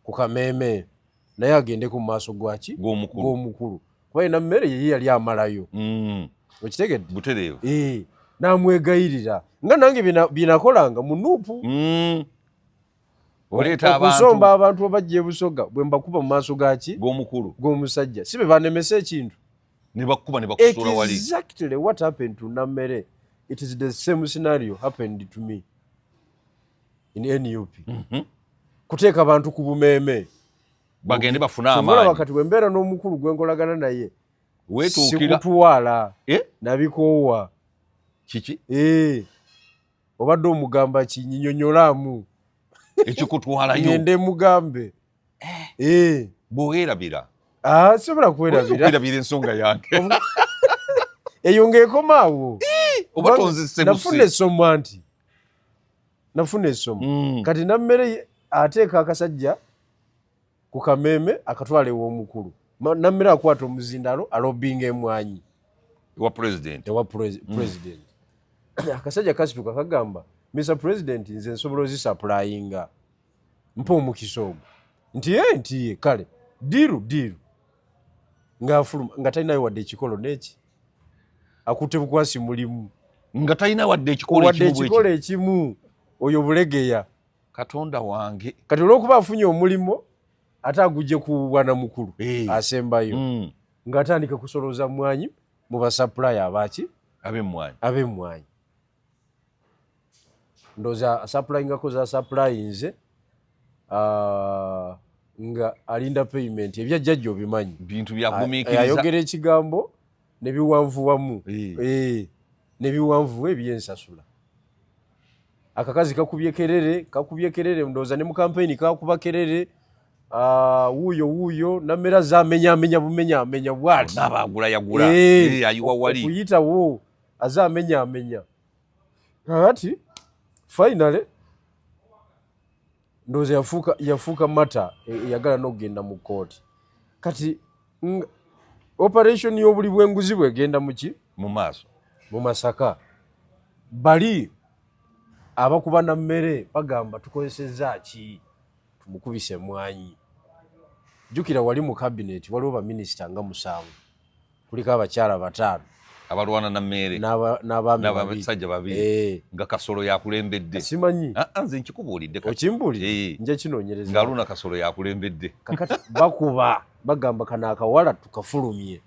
ku kameeme naye agende ku maaso gwaki gw'omukulu kuba Nammere ye yali amalayo okitegedde butereevu namwegayirira nga nange binakolanga mu nuupu okusomba abantu obajja ebusoga bwe mbakuba mu maaso gaki gw'omusajja si be banemesa ekintu ne bakuba ne bakusuula wali exactly what happened to Nammere it is the same scenario happened to me in NUP kuteeka abantu ku bumeeme bagende bafuna amaanyi wakati wembeera n'omukulu gwenkolagana naye sikutwala nabikoowa kiki obadde omugamba kinyinyonyolaamu ekikutwalayo ngende mugambe bw'owerabira sobola kwerabira ensonga yange eyo ng'ekomaawo oba tonzise nafuna essomo kati Nammere ateeka akasajja ku kameeme akatwala ew'omukulu Nammere akwata omuzindalo alobinga emwanyi ewa president akasajja kasituka kagamba Mr. President nze nsobola ozisaplayinga mpa omukisa ogwo nti kale diru ng'afuluma nga talinayo wadde ekikolo n'eki akutte bukwasi mulimu nga talina wadde ekikolo ekimu oyo Bulegeya Katonda wange kati olw'okuba afunye omulimu ate agujje ku bwanamukulu asembayo ng'atandika kusolooza mwanyi mu basapulaya abaki ab'emmwanyi ndowooza asaplayingako zasapulayinze nga alinda payment ebyajjajja obimanyi bintu byagumiikiriza ayogera ekigambo nebiwanvuwamu nebiwanvuwa ebyensasula akakazi kakubye kerere ndowooza ne mu kampeyini kakuba kerere wuuyo Nammere azamenyaamenya bumenyaamenya bwati n'abagulayagula ayiwa wali okuyitawo azamenyaamenya kakati finally ndowooza yafuuka mata eyagala n'okugenda mu kooti kati operation y'obuli bw'enguzi bwegenda muki mu maaso mu Masaka bali abakuba Nammere bagamba tukozesezza ki tumukubise emwanyi jjukira wali mu cabinet waliwo baminisita nga 7 kuliko abakyala 5 abalwana Nammere n'abasajja babiri nga Kasolo yakulembedde simanyi nze nkikubuuliddeko okimbuulire nje kinoonyereza nga Aruna Kasolo yakulembedde kakati bakuba bagamba kana akawala tukafulumye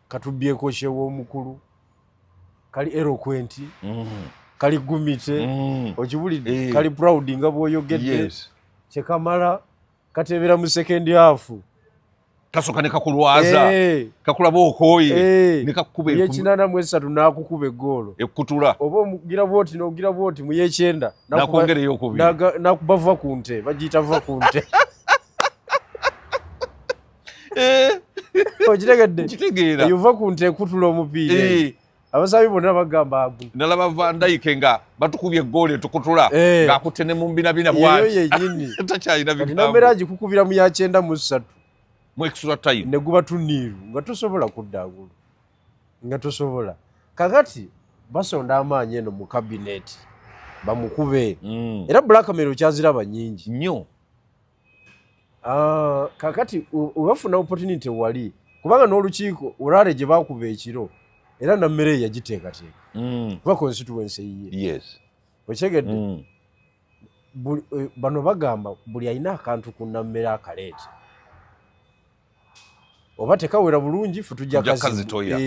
katubyeko shewo omukulu kali eloquent kali gumite okibulidde kali proud nga bwoyogedde kyekamala katebera mu second half kasoka ne kakulwaza kakulaba okooye ne kakuba yekinana mu 3 nakukuba egoolo ekutula oba omugira bwoti mu yekyenda nakwongereyo okubiri nakubava ku nte bagiyita va ku nte okitegeera eyo va ku nte ekutula omupiira abasabi bonna bagamba agu nalaba Van Dijk nga batukubye egoolo etukutula ng'akutte ne mu mbinabina bwati eyo yenyini takyalina bigambo namera agikukubira mu yakyenda mu 3 mu extra time ne guba tuniiru nga tosobola kuddaagulu nga tosobola kakati basonda amaanyi eno mu kabineti bamukube era blackmail okyaziraba nyingi nnyo kakati webafuna opportunity wali kubanga n'olukiiko olwale gye bakuba ekiro era nammere yagiteekateeka kuba constituency yiye okyegedde bano bagamba buli alina akantu ku nammere akaleete oba tekawera bulungi fe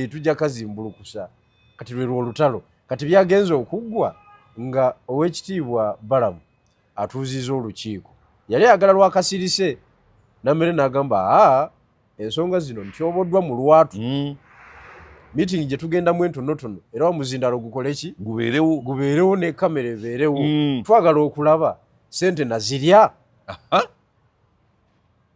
tujja kazimbulukusa kati lwe olutalo kati byagenze okuggwa nga ow'ekitiibwa Balamu atuuziza olukiiko yali ayagala lwakasirise nammere n'agamba ensonga zino ntyoboddwa mu lwatu meeting gye tugendamu entonotono era omuzindalo gukole ki gubeerewo ne kamera ebeerewo twagala okulaba sente nazirya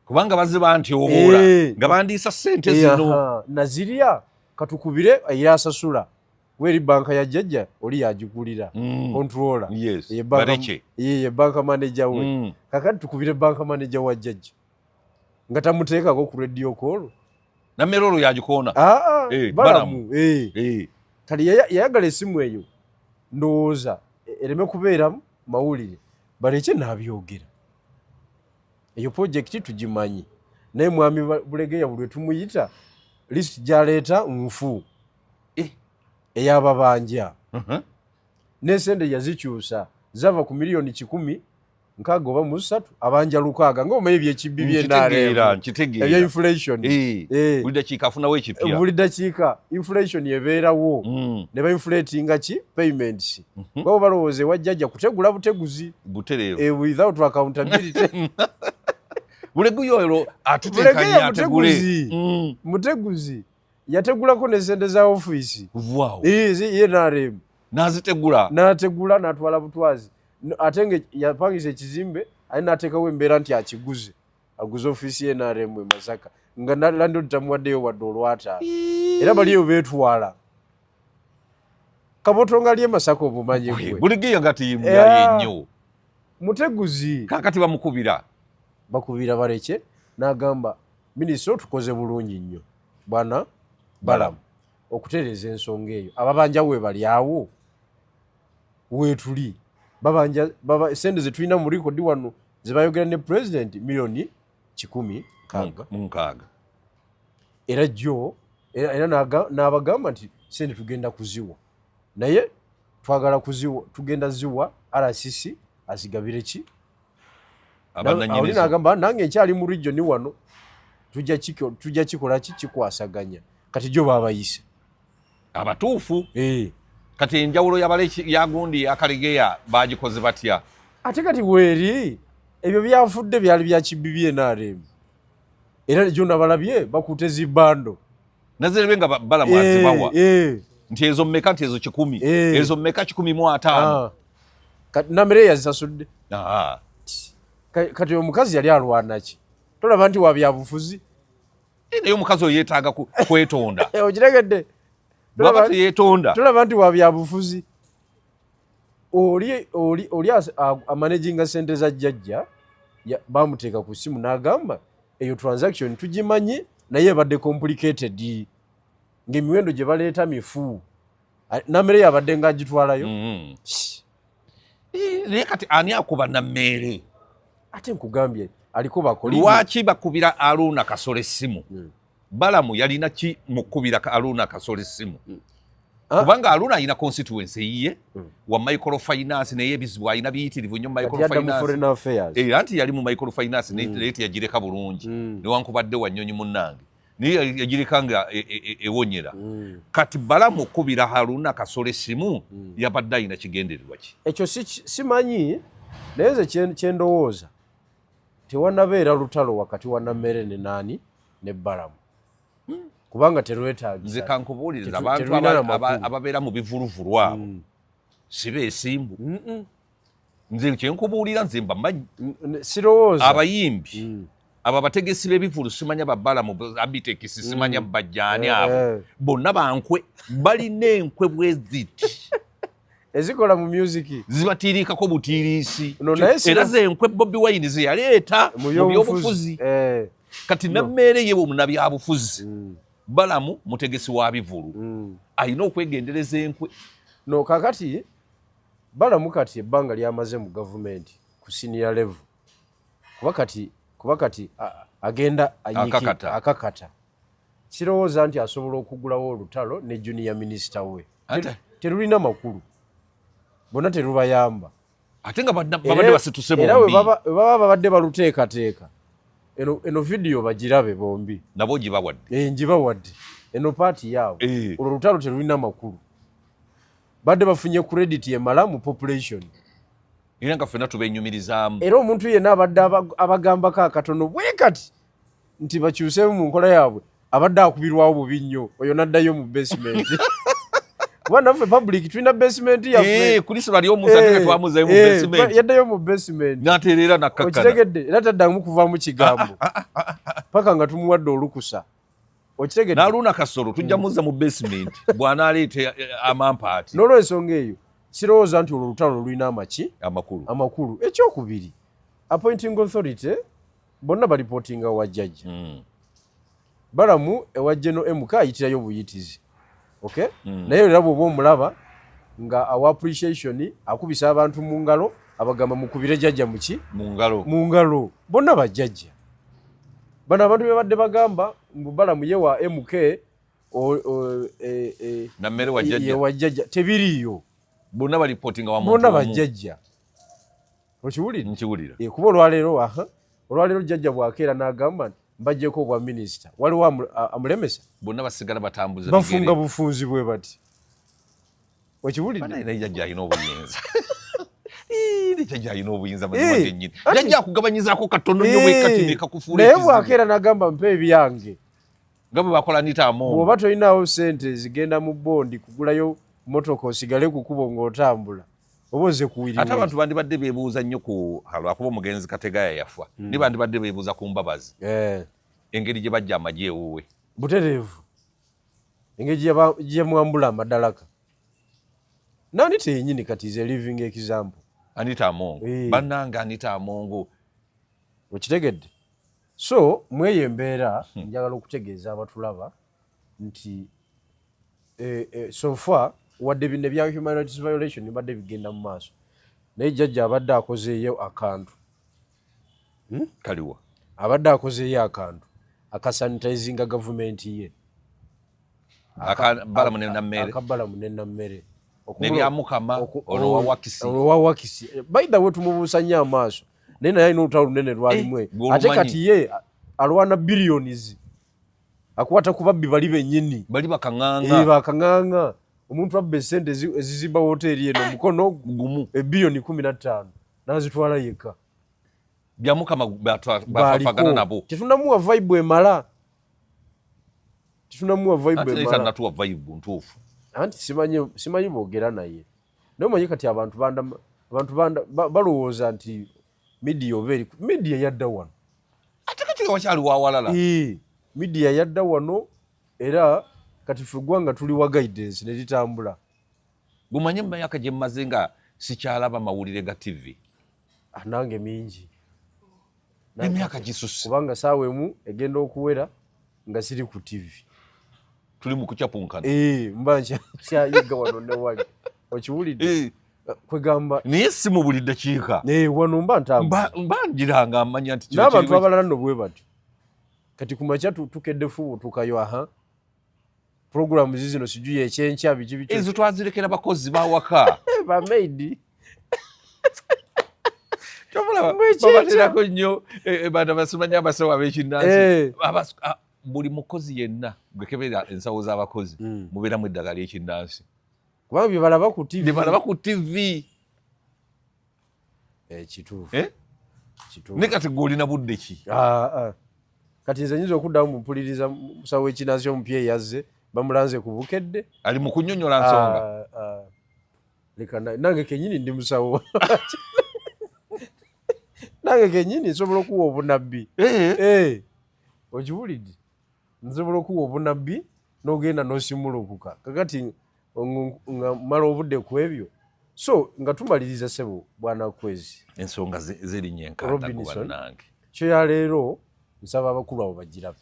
kubanga baziba nti oboola nga bandiisa ssente zino nazirya katukubire ayira asasula weri banka ya jjajja oli yagigulira controller ye banka manager we kakati tukubire banka manager wa jjajja nga tamuteekako ku radio call nammere olwo yagikoona Balamu kali yayagala essimu eyo ndowooza ereme kubeeramu mawulire baleke n'abyogera eyo projekiti tugimanyi naye mwami Bulegeya buli tumuyita lisiti gyaleeta nfu ey'ababanja n'esente yazikyusa zava ku miliyoni 100 nkaaga oba mu 3 abanja 600 ng'omanyi ebyekibbi byenaleera ebya inflation buli dakiika afunawo ekipya buli dakiika inflation ebeerawo ne bainflatinga ki payments babo balowooza ewajjajja kutegula buteguzi without accountability Bulegeya atuteekanya ategule muteguzi yategulako ne sente za ofiisi ye NRM n'ategula n'atwala butwazi ate nga yapangisa ekizimbe ali n'ateekawo embeera nti akiguze aguze ofiisi ye NRM e Masaka nga landlord tamuwaddeyo wadde olwataano era baliyo beetwala kabotonga ali e Masaka obumanyi gwe Bulegeya nga tiyimuyaye nnyo muteguzi kakati bakubira baleke n'agamba minisitule tukoze bulungi nnyo bwana Balamu okutereeza ensonga eyo ababanja we bali awo weetuli babanja sente ze tulina mu likodi wano ze bayogera ne president miliyoni 10 era jjo era n'abagamba nti sente tugenda kuziwa naye twagala kuziwa tugenda ziwa RCC azigabire ki ali n'agamba nange nkyali mu region wano tujja kikola ki kikwasaganya kati jjo babayise abatuufu kati enjawulo yagundi akalegeya bagikoze batya ate kati weeri ebyo byafudde byali bya kibbi byenaremu era jjo nabalabye bakute zibando nazirebe nga Balamu azibawa nti ezo mmeka nti ezo 10 ezo mmeka 15 nammere yazisasudde kati omukazi yali alwana ki tolaba nti wabyabufuzi naye omukazi oyo yeetaaga kwetonda okiregedde bwaba teyeetonda tolaba nti wabyabufuzi oli amanaginga sente za jjajja bamuteeka ku ssimu n'agamba eyo transaction tugimanyi naye ebadde complicated ng'emiwendo gye baleeta mifu nammere yabadde ng'agitwalayo naye kati ani akuba nammere ate nkugambye aliko bakoli lwaki bakubira Aruna Kasolo essimu Balamu yalina ki mukubira Aruna Kasolo essimu kubanga Aruna alina constituency yiye wa microfinance naye ebizibu alina biyitirivu nnyo microfinance anti yali mu microfinance naye teyagireka bulungi newankubadde Wanyonyi munnange naye yagireka nga ewonyera kati Balamu okubira Haruna Kasole simu yabadde alina kigendererwa ki ekyo simanyi naye nze kyendowooza tewanabeera lutalo wakati wa Nammere ne nani ne Balamu kubanga terwetaagisa nze kankubuuliriza abantu ababeera mu bivuluvulu abo si beesimbu nze kyenkubuulira nze mbamanyi sirowooza abayimbi abo abategesi b'ebivulu simanya Balamu abitekisi simanya bajjaani abo bonna bankwe balina enkwe bwe ziti ezikola mu music zibatiirikako butiiriisi era zenkwe Bobi Wine ze yaleeta mu byobufuzi kati Nammere ye bwe byabufuzi Balamu mutegesi wa bivulu alina okwegendereza enkwe no kakati Balamu kati ebbanga lyamaze mu gavumenti ku senior level kuba kati agenda akakata sirowooza nti asobola okugulawo olutalo ne junior minister we terulina makulu bonna terubayamba ate nga babadde basituse bombi era baba babadde baluteekateeka eno video bagirabe bombi nabo gibawadde njibawadde eno paati yaabwe olwo lutalo terulina makulu badde bafunye credit emala mu population era nga ffenna tubenyumirizaamu era omuntu yenna abadde abagambako akatono bwe kati nti bakyuseemu mu nkola yaabwe abadde akubirwawo bubi nnyo oyo n'addayo mu basement kuba naffe public tulina basement yaffe kulisula ali omusate twamuzeemu mu basement yaddayo mu basement n'ateerera nakkakana okitegedde era taddamu kuvaamu kigambo paka nga tumuwadde olukusa okitegedde n'Aruna Kasolo tujja muzza mu basement bw'anaaleeta amampaati n'olw'ensonga eyo sirowooza nti olwo lutalo lulina amakulu ekyokubiri appointing authority bonna balipootinga wa jjajja Balamu ewa General MK ayitirayo buyitizi okay naye era bw'oba omulaba nga awa appreciation akubisa abantu mu ngalo abagamba mukubire jjajja mu ngalo bonna bajjajja bano abantu bebadde bagamba mbu Balamu ye wa MK Nammere wa jjajja tebiriiyo bonna balipootinga wa muntu bonna bajjajja okiwulira nkiwulira kuba olwaleero jjajja bwakeera n'agamba mbajjeko obwa minisita waliwo amulemesa bonna basigala batambuza bafunga bufunzi bwe bati okiwulira naye jjajja alina obuyinza jjajja alina obuyinza mazima gennyini jjajja akugabanyizaako katono nnyo bwekati nekakufuula naye bwakeera n'agamba mpa ebyange nga bwe bakola nitaamu bw'oba tolinawo sente zigenda mu bondi kugulayo motoka osigale ku kkubo ng'otambula oba oze kuwiriwe ate abantu bandibadde beebuuza nnyo ku lwakuba omugenzi Kategaya yafa ni bandibadde beebuuza ku Mbabazi engeri gye bajja amagye ewuwe butereevu engeri gye mwambula amadalaka nani teyenyini kati ze living example Anita Amongo bannanga Anita Amongo okitegedde so mweyo embeera njagala okutegeeza abatulaba nti so far wadde bino bya human rights violation badde bigenda mu maaso naye jjajja abadde akozeeyo akantu kaliwa abadde akozeeyo akantu akasanitizinga gavumenti ye Balamu ne Nammere akabalamu ne Nammere nebyamukama olwawakisi by the way tumubuusa nnyo amaaso naye naye alina olutalo lunene lwalimwe ate kati ye alwana billions akwata ku babbi bali bennyini bali bakaŋŋaŋa bakaŋŋaŋa omuntu abba essente ezizimba woteeri eno omukono gumu ebbiliyoni 15 n'azitwala yekka byamukama bafafagana nabo tetunamuwa vibe emala natuwa vibe ntuufu anti simanyi boogera naye naye omanyi kati abantu balowooza nti midiya oba eri midiya yadda wano ate kati wakyali wawalala midiya yadda wano era kati ffe eggwanga tuli wa guidance ne litambula gumanye mu myaka gye mmaze nga sikyalaba mawulire ga TV nange mingi emyaka gisusse kubanga saawa emu egenda okuwera nga siri ku TV tuli mu kucapunkana mba nkyayiga wano ne wali okiwulidde kwegamba naye si mu buli ddakiika wano mba ntambula mba njiranga amanya nti n'abantu abalala nno bwe batyo kati ku makya tukedde fubu tukayo program zino sijui ekyenkya biki ezo twazirekera bakozi bawaka ba maid babaterako nnyo bana basomanya abasawo ab'ekinnansi buli mukozi yenna gwekebera ensawo z'abakozi mubeeramu eddagala ekinnansi kubanga byebalaba ku TV byebalaba ku TV kituufu ne kati gw'olina budde ki kati nze nyinza okuddamu mupuliriza musawo w'ekinnansi omupya eyazze bamulanze ku bukedde ali mu kunnyonnyola nsonga leka nange kenyini ndi musawo nange kenyini nsobola okuwa obunabbi okiwulidde nsobola okuwa obunabbi n'ogenda n'osimulukuka kakati nga mala obudde ku ebyo so nga tumaliriza sebo bwana kwezi ensonga zerinnya enkata kubannange kyo ya leero nsaba abakulu abo bagirabe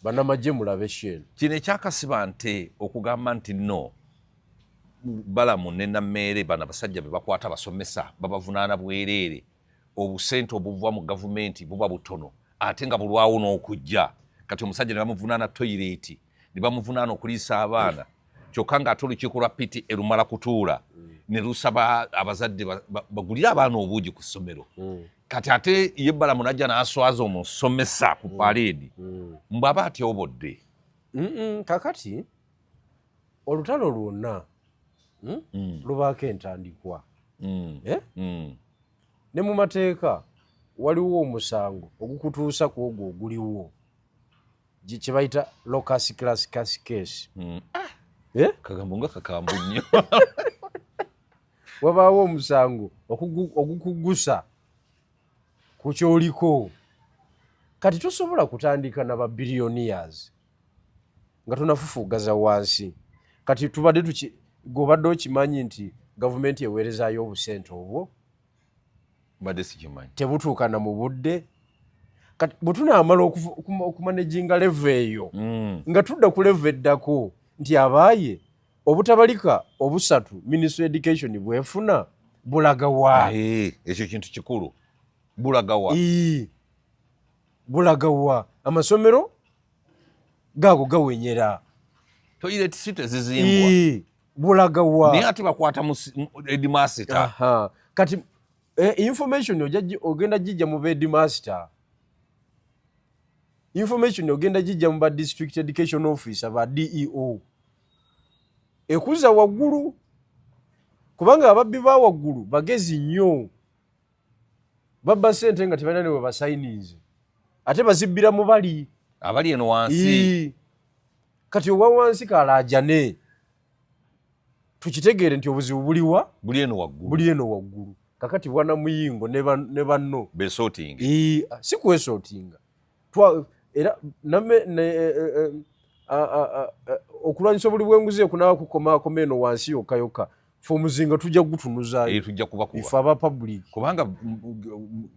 bannamagye mulabe sheno kino ekyakasiba nte okugamba nti no balamu ne nammeere bano abasajja be bakwata basomesa babavunaana bwereere obusente obuva mu gavumenti buba butono ate nga bulwawo n'okujja kati omusajja ne bamuvunaana toyireeti ne bamuvunaana okuliisa abaana kyokka ng'ate olukiiko lwa piti erumala kutuula ne lusaba abazadde bagulire abaana obuugi ku ssomero kati ate ye balamu najja n'aswaza omusomesa ku paleedi mbw aba atyobodde kakati olutalo lwonna lubaako entandikwa ne mu mateeka waliwo omusango ogukutuusa ku ogwo oguliwo kye bayita locus classicus case kagambo nga kakambu nnyo wabaawo omusango ogukugusa ku kyoliko kati tosobola kutandika na babilioniers nga tonafufugaza wansi kati tubadde gobadde okimanyi nti gavumenti eweerezaayo obusente obwo badde sikimanyi tebutuukana mu budde kati bwe tunaamala okumanaginga leve eyo nga tudda ku leve eddako nti abaaye obutabalika obusatu ministry education bwefuna bulaga wa ekyo kintu kikulu bulaga wa bulaga wa amasomero gaago gawenyera toyireti si tezizimbwa bulaga wa naye ate bakwata mu headmaster kati information ogenda gijja mu headmaster information ogenda gijja mu ba district education officer ba DEO ekuza waggulu kubanga ababbi ba waggulu bagezi nnyo babba sente nga tebalina ne we basayinize ate bazibbira mu bali abali eno wansi kati owa wansi kalaajane tukitegeere nti obuzibu buliwa buli eno waggulu kakati bwana muyingo ne banno besootinga si kwesootinga era okulwanyisa obuli bw'enguzi okunaaba kukomaakoma eno wansi yokka fe omuzinga tujja gutunuzaayo tujja kubakuba ife aba public kubanga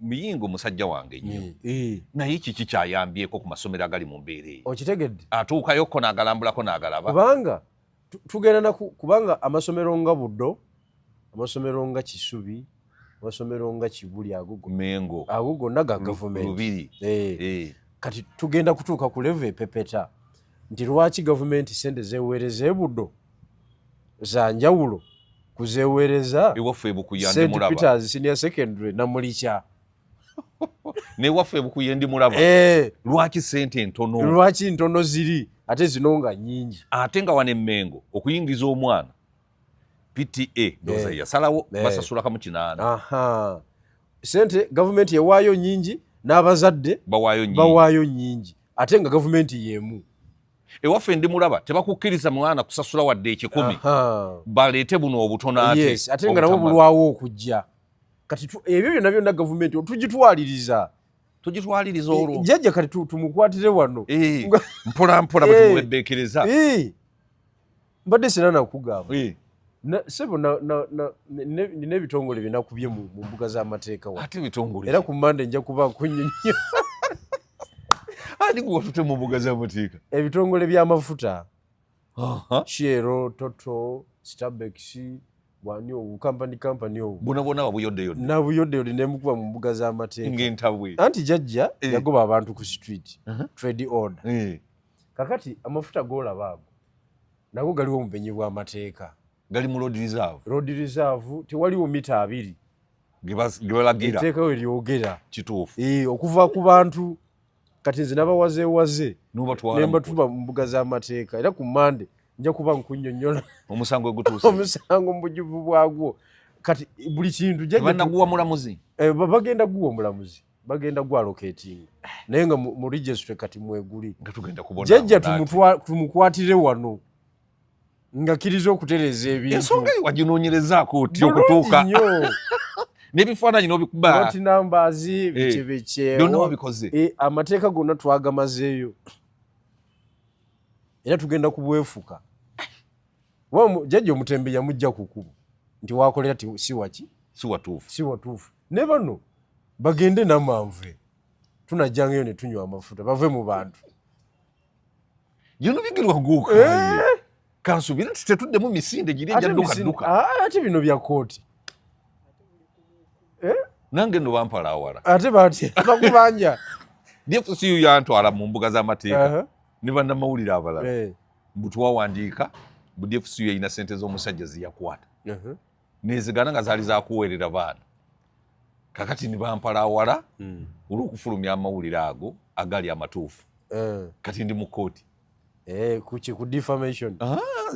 muyingo musajja wange nnyo naye kiki kyayambyeko ku masomero agali mu mbeera eyo okitegedde atuukayokko n'agalambulako n'agalaba kubanga tugenda kubanga amasomero nga Buddo amasomero nga Kisubi amasomero nga Kibuli Mengo ago gonna ga gavumenti Lubiri kati tugenda kutuuka ku level epepeta nti lwaki gavumenti sente zeeweereza e Buddo za njawulo kuzeeweereza ewaffe ebukuya St. Peters Senior Secondary Namulikya newaffe ebukuya ndi mulaba lwaki sente ntono lwaki ntono ziri ate zino nga nnyingi ate nga wane Mengo okuyingiza omwana PTA ndoza yasalawo basasulaka mu 8 sente gavumenti ewaayo nnyingi n'abazadde bawaayo nnyingi ate nga gavumenti y'emu ewaffe ndi mulaba tebakukkiriza mwana kusasula wadde 10 baleete buno obutono ate nga nabo bulwawo okujja kati ebyo byonna byonna gavumenti tugitwaliriza olwo jjajja kati tumukwatire wano mpola bwe tumuweddeekereza mbadde sina nakugamba sebo nina ebitongole byenakubye mu mbuga z'amateeka era ku Mande nja kubaako nnyo ani gwatute mu mbuga z'amateeka ebitongole by'amafuta Shell, Total, Starbucks wani kampani obu bonna babuyoddeyo nabuyoddeyo nemukuba mu mbuga z'amateeka ng'entabwe anti jjajja yagoba abantu ku street trade order kakati amafuta golaba ago nago galiwo mubenyi bw'amateeka gali mu road reserve tewaliwo mita 2 gebalagira etteeka we lyogera kituufu okuva ku bantu kati nze nabawazeewaze nubatwala tuba mu mbuga z'amateeka era ku Mande nja kuba nkunnyonnyola omusango gutuuse omusango mu bujuvu bwagwo kati buli kintu banaguwa mulamuzi bagenda guwa omulamuzi bagenda gwa locating naye nga mu registry kati mweguli nga tugenda kubona jjajja tumukwatire wano nga kiriza okutereza ebintu ensonga waginoonyerezaako oti okutuuka n'ebifaananyi n'obikuba not numbers bikyebekye byonna wabikoze amateeka gonna twagamazeeyo era tugenda kubwefuka jjajja omutembe yamujja ku kkubo nti wakolera si watuufu ne bano bagende namanve tunajjangayo ne tunywa amafuta bave mu bantu gino bigirwa guuka kansubira tetuddemu misinde giri ejadduka ate bino bya kooti nange no bampala awala ate batya bakubanja DFCU yantwala mu mbuga z'amateeka ne bannamawulire abalala butwawandiika bu DFCU yayina sente z'omusajja ziyakwata nezigana nga zaali zakuweerera baana kakati ne bampala awala olw'okufulumya amawulire ago agali amatuufu kati ndi mu kooti ku defamation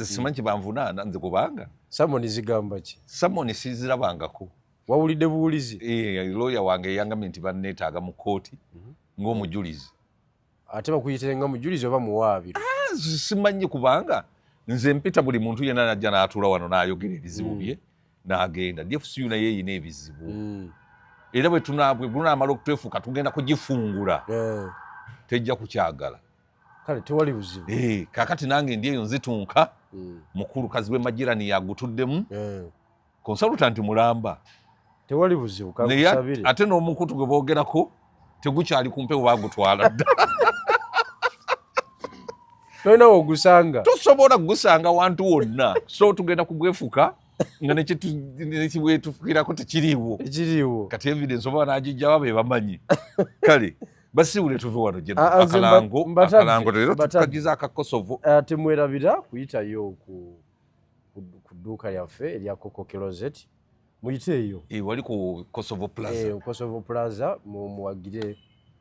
simanyi kibanvunaana nze kubanga samoni zigamba ki samoni sizirabangako wawulidde buwulizi lawyer wange yangambye nti banneetaaga mu kooti ng'omujulizi ate bakuyitire nga mujulizi oba muwaabiro simanyi kubanga nze mpita buli muntu yenna najja n'atuula wano n'ayogera ebizibu bye n'agenda DFCU naye eyina ebizibu era bwe tunaamala okutwefuka tugenda kugifungula tejja kukyagala kale tewali buzibu kakati nange ndi eyo nzitunka mukulukazi w'emagirani yagutuddemu konsalutanti mulamba tewali buzibu kakusabire ate n'omukutu gwe boogerako tegukyali kumpe webagutwala dda tolina wogusanga tosobola kugusanga wantu wonna so tugenda kugwefuka nga nekibwetufukirako tekiriiwo kati evidence oba nagijjawo be bamanyi kale basiwule tuve wano akalango leero tukagiza aka Kosovo temwerabira kuyitayo ku dduuka yaffe erya Coco Closet muyiteeyo wali ku Kosovo Plaza muwagire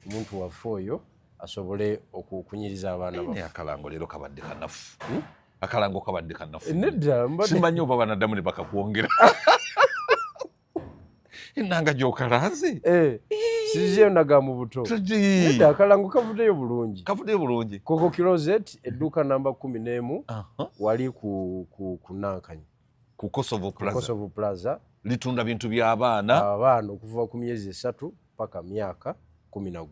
omuntu waffe oyo asobole okukunyiriza abaana bafe akalango leero kabadde kanafu akalango kabadde kanafu nedda simanyi oba banaddamu ne bakakwongera enanga gyokalaze siziyo naga mu buto nedda akalango kavuddeyo bulungi Coco Closet edduuka namba 11 wali ku Nankanyi ku Kosovo Plaza litunda bintu by'abaana okuva ku myezi 3 paka myaka 11